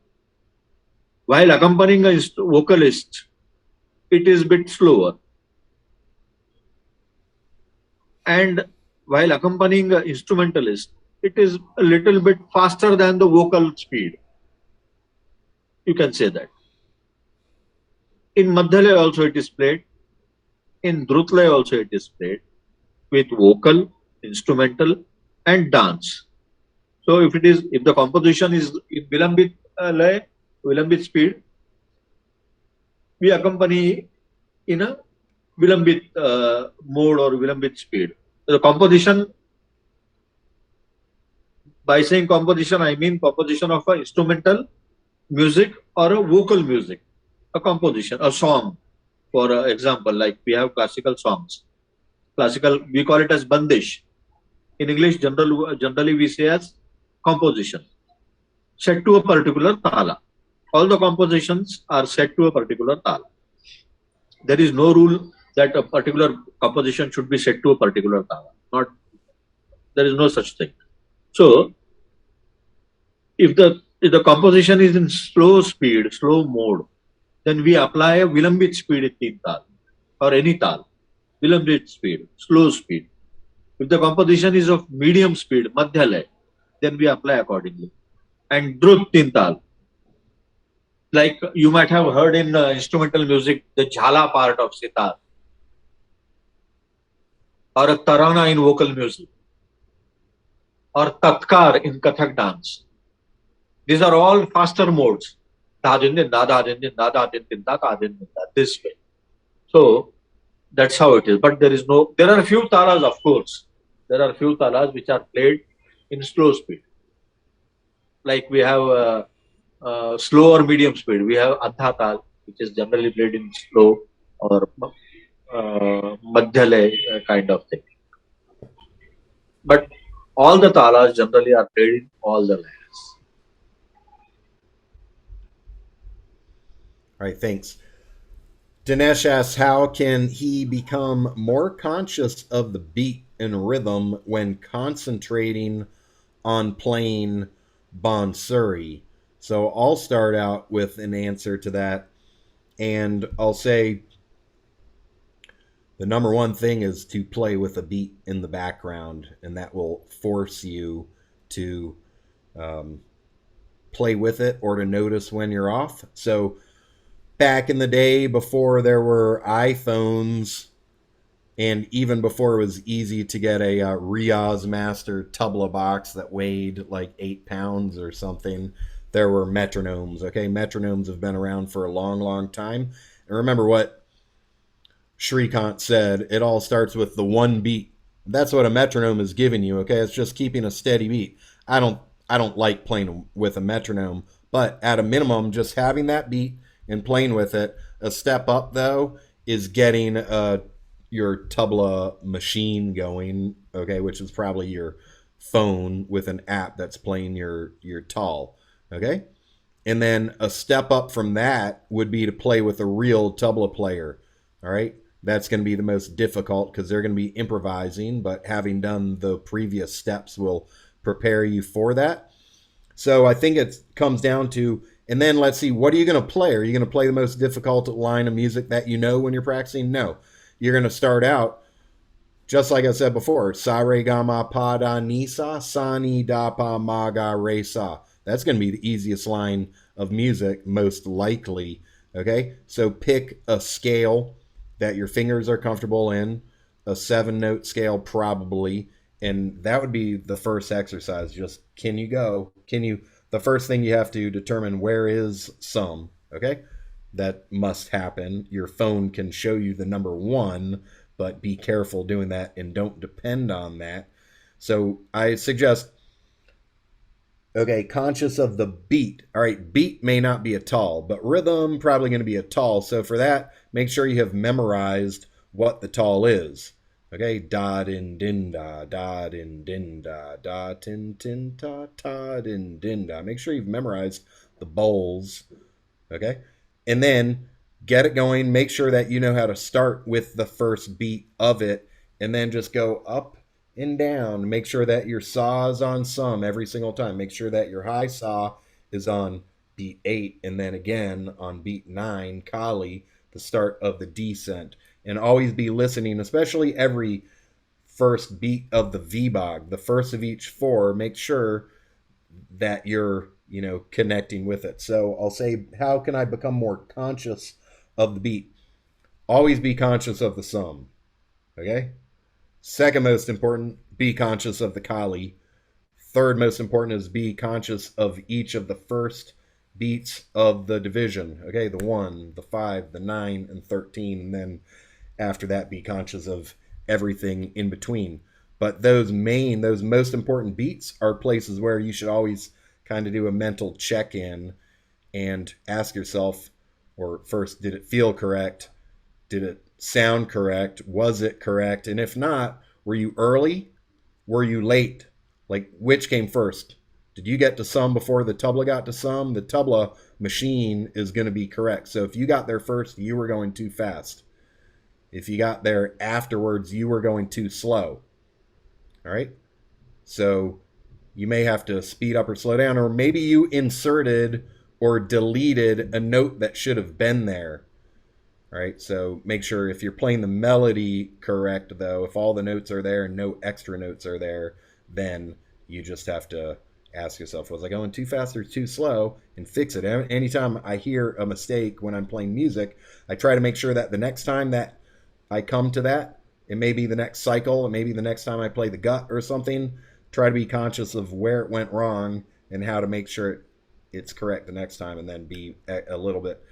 While accompanying a vocalist, it is a bit slower. And while accompanying an instrumentalist, it is a little bit faster than the vocal speed. You can say that. In Madhyalaya also it is played. In Drutlaya also it is played with vocal, instrumental, and dance. So if the composition is in Vilambit lay, Vilambit speed, we accompany in a Vilambit mode or Vilambit speed. The composition By saying composition, I mean composition of an instrumental music or a vocal music, a composition, a song. For example, like we have classical songs. Classical, we call it as bandish. In English, generally we say as composition, set to a particular tala. All the compositions are set to a particular tala. There is no rule that a particular composition should be set to a particular tala. Not, there is no such thing. So, if the composition is in slow speed, slow mode, then we apply a vilambit speed in Teental or any tal. Vilambit speed, slow speed. If the composition is of medium speed, madhyalay, then we apply accordingly. And drut Teental, like you might have heard in instrumental music, the jhala part of sitar, or a tarana in vocal music, or tatkar in Kathak dance. These are all faster modes. This way. So that's how it is. But there are a few talas, of course. There are a few talas which are played in slow speed. Like we have slow or medium speed. We have adha tal, which is generally played in slow or madhyalay kind of thing. But all the talas generally are played in all the layers. All right, thanks. Dinesh asks, how can he become more conscious of the beat and rhythm when concentrating on playing Bansuri? So I'll start out with an answer to that, and I'll say the number one thing is to play with a beat in the background, and that will force you to play with it or to notice when you're off. So back in the day, before there were iPhones, and even before it was easy to get a Riaz Master tabla box that weighed like 8 pounds or something, there were metronomes. Okay, metronomes have been around for a long, long time. And remember what Srikant said, it all starts with the one beat. That's what a metronome is giving you. Okay, it's just keeping a steady beat. I don't like playing with a metronome, but at a minimum, just having that beat and playing with it. A step up, though, is getting your tabla machine going, okay, which is probably your phone with an app that's playing your taal, okay? And then a step up from that would be to play with a real tabla player, all right? That's going to be the most difficult because they're going to be improvising, but having done the previous steps will prepare you for that. So I think it comes down to, and then let's see, what are you going to play? Are you going to play the most difficult line of music that you know when you're practicing? No. You're going to start out, just like I said before, sa re ga ma pa da ni sa, sa ni da pa ma ga re sa. That's going to be the easiest line of music, most likely. Okay? So pick a scale that your fingers are comfortable in, a 7-note scale probably, and that would be the first exercise. Just, can you go? The first thing you have to determine, where is some, okay? That must happen. Your phone can show you the number 1, but be careful doing that and don't depend on that. So I suggest, okay, conscious of the beat. All right, beat may not be a taal, but rhythm probably going to be a taal. So for that, make sure you have memorized what the taal is. Okay, da din din da, da din din da, da tin tin ta, ta din din da. Make sure you've memorized the bowls. Okay, and then get it going. Make sure that you know how to start with the first beat of it, and then just go up and down. Make sure that your saw is on some every single time. Make sure that your high saw is on beat 8, and then again on beat 9, khali, the start of the descent. And always be listening, especially every first beat of the vibhag, the first of each 4. Make sure that you're, connecting with it. So I'll say, how can I become more conscious of the beat? Always be conscious of the sum. Okay? Second most important, be conscious of the khali. Third most important is be conscious of each of the first beats of the division. Okay, the 1, the 5, the 9, and 13, and then after that, be conscious of everything in between. But those most important beats are places where you should always kind of do a mental check-in and ask yourself, or first, did it feel correct? Did it sound correct? Was it correct? And if not, were you early? Were you late? Like, which came first? Did you get to some before the tabla got to some? The tabla machine is going to be correct. So if you got there first, you were going too fast. If you got there afterwards, you were going too slow. All right? So you may have to speed up or slow down, or maybe you inserted or deleted a note that should have been there. All right? So make sure if you're playing the melody correct, though, if all the notes are there and no extra notes are there, then you just have to ask yourself, was I going too fast or too slow, and fix it. Anytime I hear a mistake when I'm playing music, I try to make sure that the next time that I come to that, it may be the next cycle, it may be the next time I play the gut or something, try to be conscious of where it went wrong and how to make sure it's correct the next time, and then be a little bit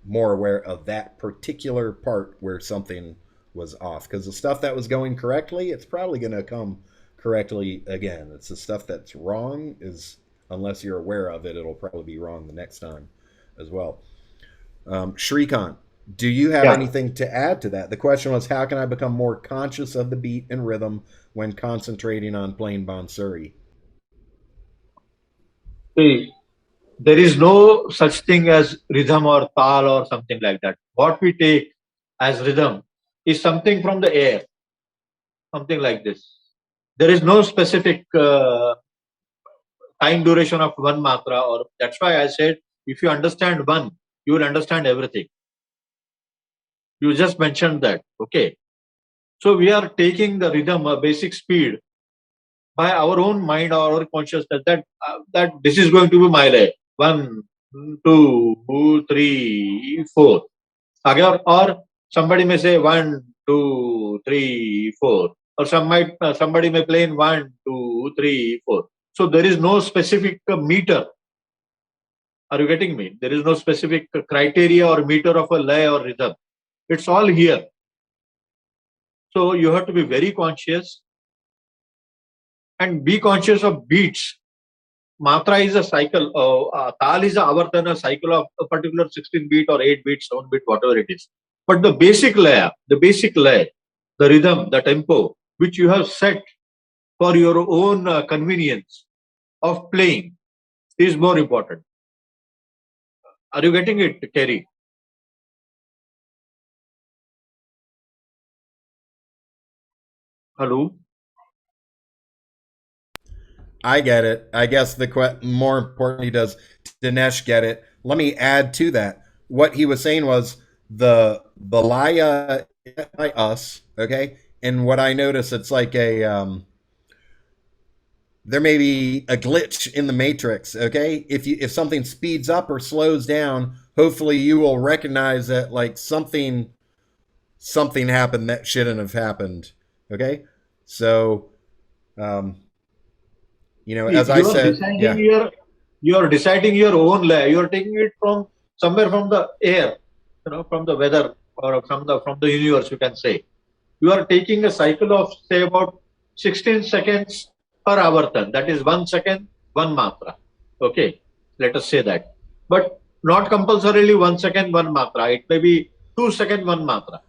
more aware of that particular part where something was off. Because the stuff that was going correctly, it's probably going to come correctly again. It's the stuff that's wrong, is, unless you're aware of it, it'll probably be wrong the next time as well. Srikant, do you have anything to add to that? The question was, how can I become more conscious of the beat and rhythm when concentrating on playing Bansuri? See, there is no such thing as rhythm or tal or something like that. What we take as rhythm is something from the air, something like this. There is no specific time duration of one matra, or that's why I said, if you understand one, you will understand everything. You just mentioned that, okay? So we are taking the rhythm, a basic speed, by our own mind or our consciousness, that this is going to be my lay. 1, 2, 3, 4. Again, or somebody may say 1, 2, 3, 4. Or somebody may play in 1, 2, 3, 4. So there is no specific meter. Are you getting me? There is no specific criteria or meter of a lay or rhythm. It's all here. So you have to be very conscious and be conscious of beats. Matra is a cycle. Tal is a avartana cycle of a particular 16 beat or 8 beat, 7 beat, whatever it is. But the basic lay, the rhythm, the tempo, which you have set for your own convenience of playing, is more important. Are you getting it, Kerry? Hello? I get it. I guess more importantly, does Dinesh get it? Let me add to that. What he was saying was the laya by us, okay? And what I notice, it's like there may be a glitch in the matrix, okay? If something speeds up or slows down, hopefully you will recognize that, like, something happened that shouldn't have happened, okay? So as I said, you are deciding your own lay. You are taking it from somewhere from the air, from the weather, or from the universe, you can say. You are taking a cycle of, say, about 16 seconds per avartan. That is 1 second, 1 matra. Okay, let us say that. But not compulsorily 1 second, 1 matra. It may be 2 second, 1 matra.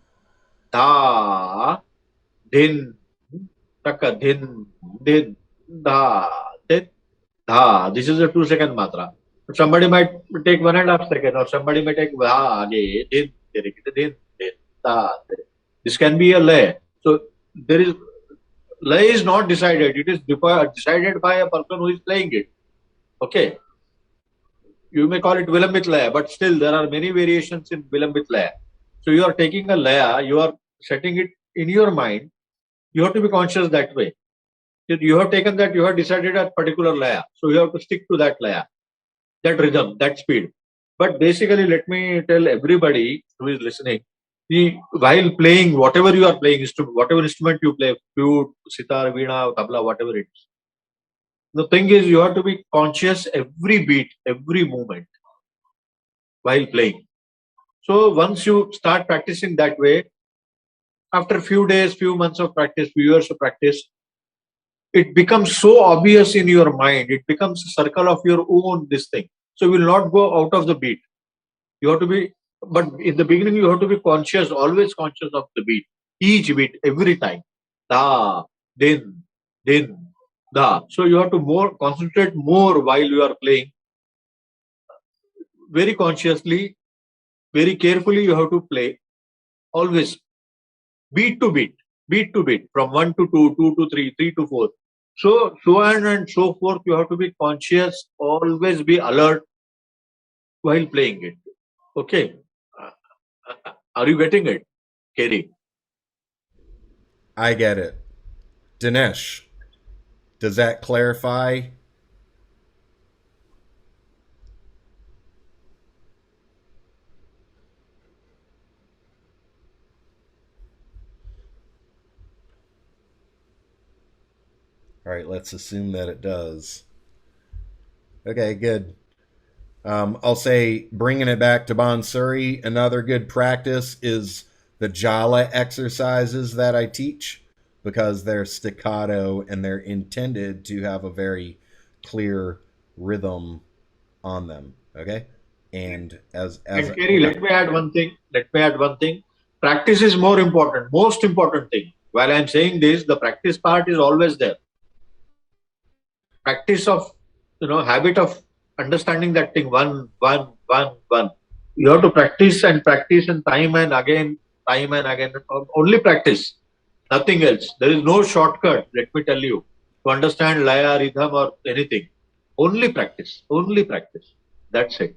Da, din, taka, din, da, din, da. This is a 2 second matra. But somebody might take 1.5 second, or somebody may take da, din, din, da. This can be a lay. So there is lay is not decided. It is decided by a person who is playing it. Okay. You may call it Vilambit lay, but still there are many variations in Vilambit lay. So you are taking a lay, you are setting it in your mind. You have to be conscious that way. You have taken that, you have decided a particular lay. So you have to stick to that lay, that rhythm, that speed. But basically, let me tell everybody who is listening, while playing whatever you are playing, whatever instrument you play, flute, sitar, veena, tabla, whatever it is, the thing is, you have to be conscious every beat, every movement while playing. So once you start practicing that way, after few days, few months of practice, few years of practice, it becomes so obvious in your mind. It becomes a circle of your own this thing. So you will not go out of the beat. You have to be, but in the beginning you have to be conscious, always conscious of the beat, each beat, every time. Da, din, da. So you have to more concentrate more while you are playing. Very consciously, very carefully you have to play. Always beat to beat, from 1 to 2, 2 to 3, 3 to 4. So on and so forth. You have to be conscious, always be alert while playing it. Okay. Are you getting it, Kerry? I get it. Dinesh, does that clarify? All right, let's assume that it does. Okay, good. I'll say, bringing it back to Bansuri, another good practice is the jala exercises that I teach, because they're staccato and they're intended to have a very clear rhythm on them. Okay, and as And Kerry, let me add one thing. Practice is more important, most important thing. While I'm saying this, the practice part is always there. Practice of, habit of understanding that thing, one. You have to practice and practice and time and again. Only practice, nothing else. There is no shortcut, let me tell you, to understand laya, rhythm or anything. Only practice. That's it.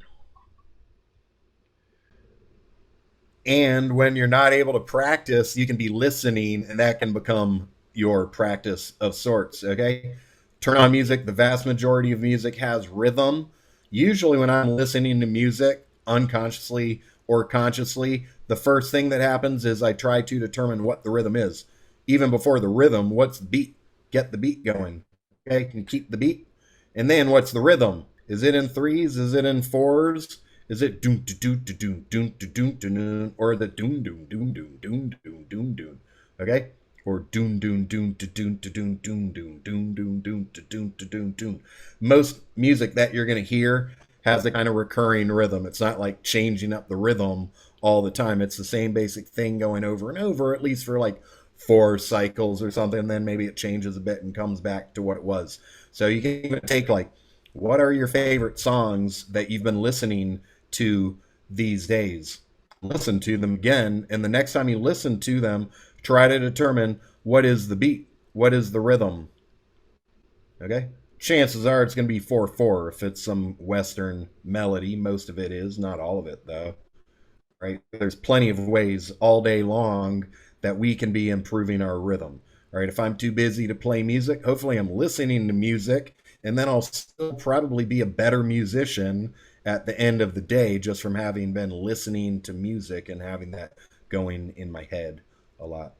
And when you're not able to practice, you can be listening, and that can become your practice of sorts. Okay, turn on music. The vast majority of music has rhythm. Usually when I'm listening to music, unconsciously or consciously, the first thing that happens is I try to determine what the rhythm is. Even before the rhythm, what's the beat? Get the beat going. Okay, can keep the beat. And then what's the rhythm? Is it in threes? Is it in fours? Is it doom doom doom doom doom doom, or the doom doom doom doom doom doom doom doom? Okay, or doom doom doom doom doom doom doom doom doom doom doom doom doom. Most music that you're gonna hear has a kind of recurring rhythm. It's not like changing up the rhythm all the time. It's the same basic thing going over and over, at least for like 4 cycles or something. And then maybe it changes a bit and comes back to what it was. So you can even take like, what are your favorite songs that you've been listening to these days? Listen to them again, and the next time you listen to them, try to determine what is the beat, what is the rhythm. Okay? Chances are it's going to be 4/4 if it's some Western melody. Most of it is, not all of it though. Right? There's plenty of ways all day long that we can be improving our rhythm. Right? If I'm too busy to play music, hopefully I'm listening to music, and then I'll still probably be a better musician at the end of the day just from having been listening to music and having that going in my head a lot.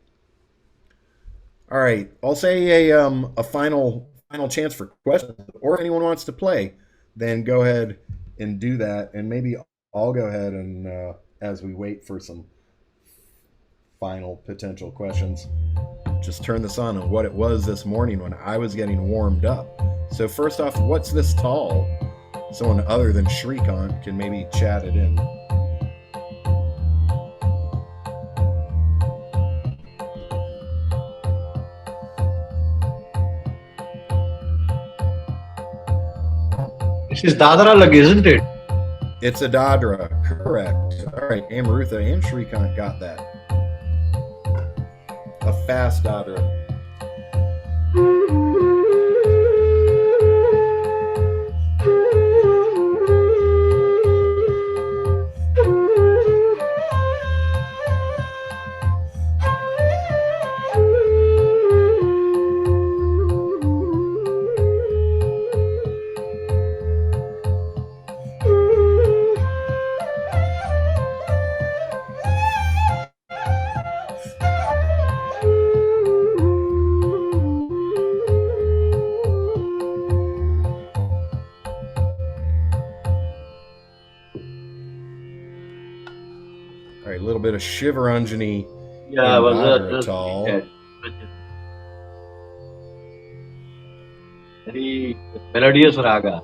All right, I'll say a final chance for questions, or if anyone wants to play, then go ahead and do that, and maybe I'll go ahead and as we wait for some final potential questions, just turn this on what it was this morning when I was getting warmed up. So first off, what's this taal? Someone other than Srikant can maybe chat it in. This is dadra lag, isn't it? It's a dadra, correct. All right, Amarutha and Srikant got that. A fast dadra. All right, a little bit of Shivaranjani Yeah, I in was dadra just looking tal. at very melodious raga.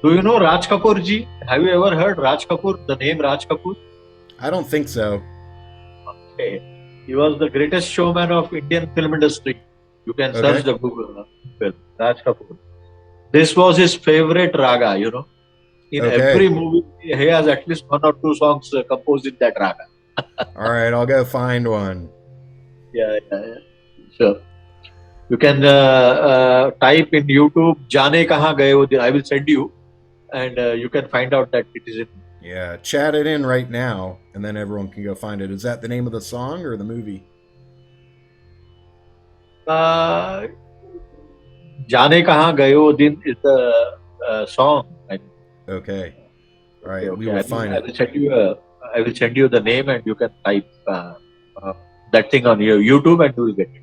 Do you know Raj Kapoor ji? Have you ever heard Raj Kapoor? The name Raj Kapoor? I don't think so. Okay. He was the greatest showman of Indian film industry. You can search Okay. the Google film, Raj Kapoor. This was his favorite raga, you know. In every Okay. movie, he has at least one or two songs composed in that raga. All right, I'll go find one. Yeah, yeah, yeah. Sure. You can type in YouTube, Jaane Kahan Gaye Wo Din. I will send you, and you can find out that it is in. Yeah, chat it in right now, and then everyone can go find it. Is that the name of the song or the movie? Uh, Jaane Kahan Gaye Wo Din is the song. Okay. All Okay, right, we okay. will find I it. will send you. I will send you the name, and you can type that thing on your YouTube, and you will get it.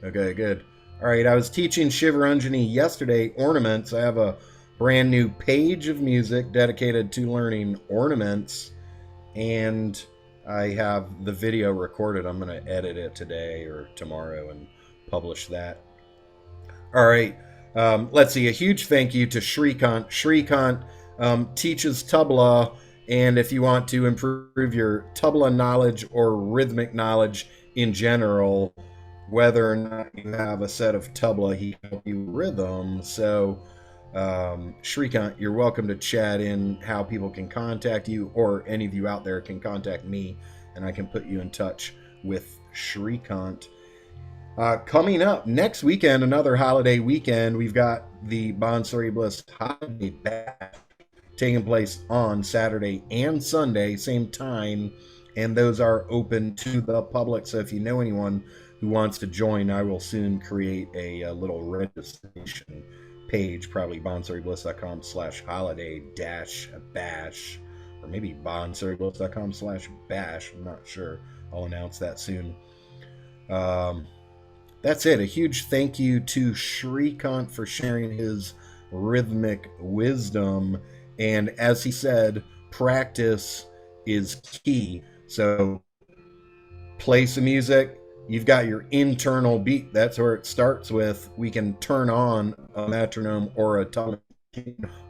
Okay, good. All right, I was teaching Shivaranjani yesterday ornaments. I have a brand new page of music dedicated to learning ornaments, and I have the video recorded. I'm going to edit it today or tomorrow and publish that. All right, let's see. A huge thank you to Srikant. Srikant teaches tabla, and if you want to improve your tabla knowledge or rhythmic knowledge in general, whether or not you have a set of tabla, he can help you rhythm. So, Srikant, you're welcome to chat in how people can contact you, or any of you out there can contact me, and I can put you in touch with Srikant. Coming up next weekend, another holiday weekend, we've got the Bansuri Bliss Holiday Bash taking place on Saturday and Sunday, same time, and those are open to the public. So if you know anyone who wants to join, I will soon create a little registration page, probably bansuribliss.com/holiday-bash, or maybe bansuribliss.com/bash. I'm not sure. I'll announce that soon. That's it. A huge thank you to Srikant for sharing his rhythmic wisdom. And as he said, practice is key. So play some music. You've got your internal beat. That's where it starts with. We can turn on a metronome or a tabla,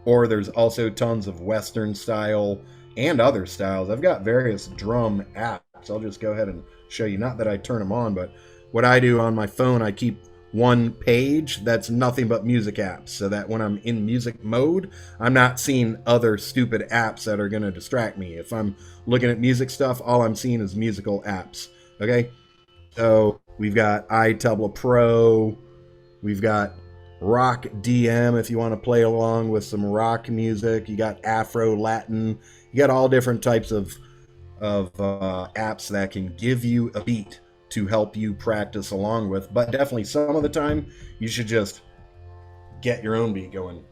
or there's also tons of Western style and other styles. I've got various drum apps. I'll just go ahead and show you. Not that I turn them on, but what I do on my phone, I keep one page that's nothing but music apps, so that when I'm in music mode, I'm not seeing other stupid apps that are going to distract me. If I'm looking at music stuff, all I'm seeing is musical apps. Okay, so we've got iTabla Pro, we've got Rock DM if you want to play along with some rock music. You got Afro Latin. You got all different types of apps that can give you a beat to help you practice along with. But definitely some of the time you should just get your own beat going.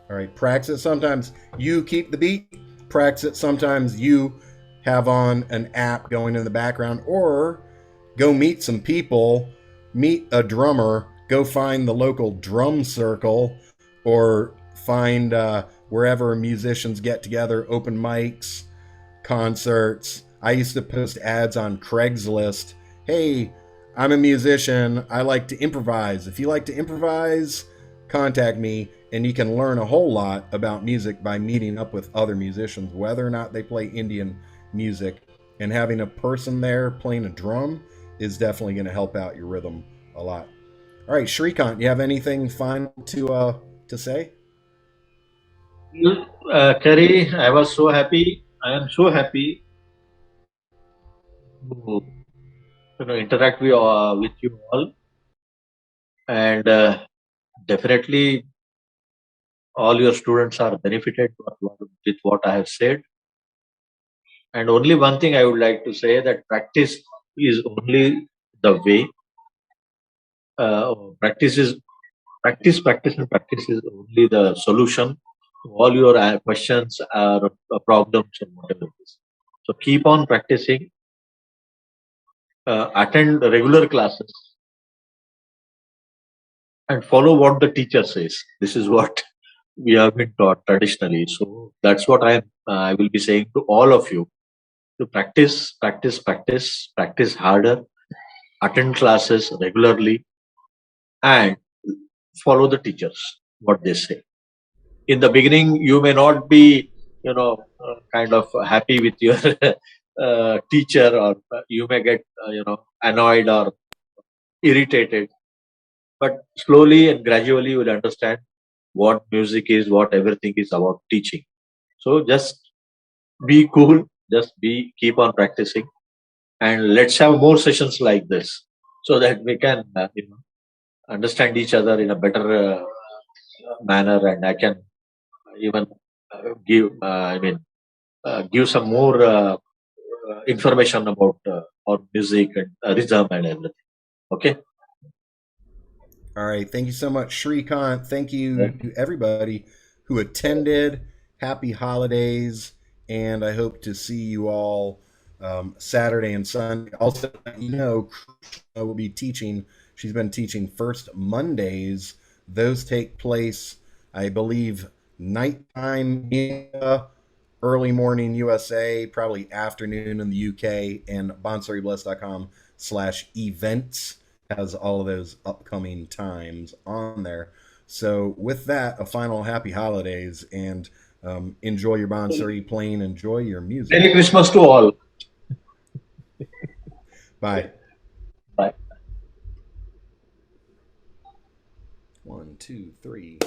All right, practice. Sometimes you keep the beat, practice it. Sometimes you have on an app going in the background, or go meet some people, meet a drummer, go find the local drum circle, or find wherever musicians get together, open mics, concerts. I used to post ads on Craigslist. Hey, I'm a musician. I like to improvise. If you like to improvise, contact me, and you can learn a whole lot about music by meeting up with other musicians, whether or not they play Indian music. And having a person there playing a drum is definitely going to help out your rhythm a lot. All right, Srikant, you have anything final to say? Kerry, I was so happy. I am so happy to interact with you all, and definitely all your students are benefited with what I have said. And only one thing I would like to say, that practice is only the way. Practice, and practice is only the solution. all your questions or problems or whatever it is. So keep on practicing, attend regular classes, and follow what the teacher says. This is what we have been taught traditionally. So that's what I will be saying to all of you, to practice, practice, practice, practice harder, attend classes regularly, and follow the teachers, what they say. In the beginning, you may not be, kind of happy with your teacher, or you may get, annoyed or irritated. But slowly and gradually, you will understand what music is, what everything is about teaching. So just be cool, keep on practicing, and let's have more sessions like this, so that we can, understand each other in a better manner, and I can even give some more information about our music and rhythm and everything. Okay. All right. Thank you so much, Srikant. Thank you to everybody who attended. Happy holidays. And I hope to see you all Saturday and Sunday. Also, Krishna will be teaching. She's been teaching first Mondays. Those take place, I believe, nighttime India, early morning USA, probably afternoon in the UK, and bansuribliss.com/events has all of those upcoming times on there. So with that, a final happy holidays, and enjoy your Bansuri playing, enjoy your music. Merry Christmas to all. Bye. Bye. 1, 2, 3.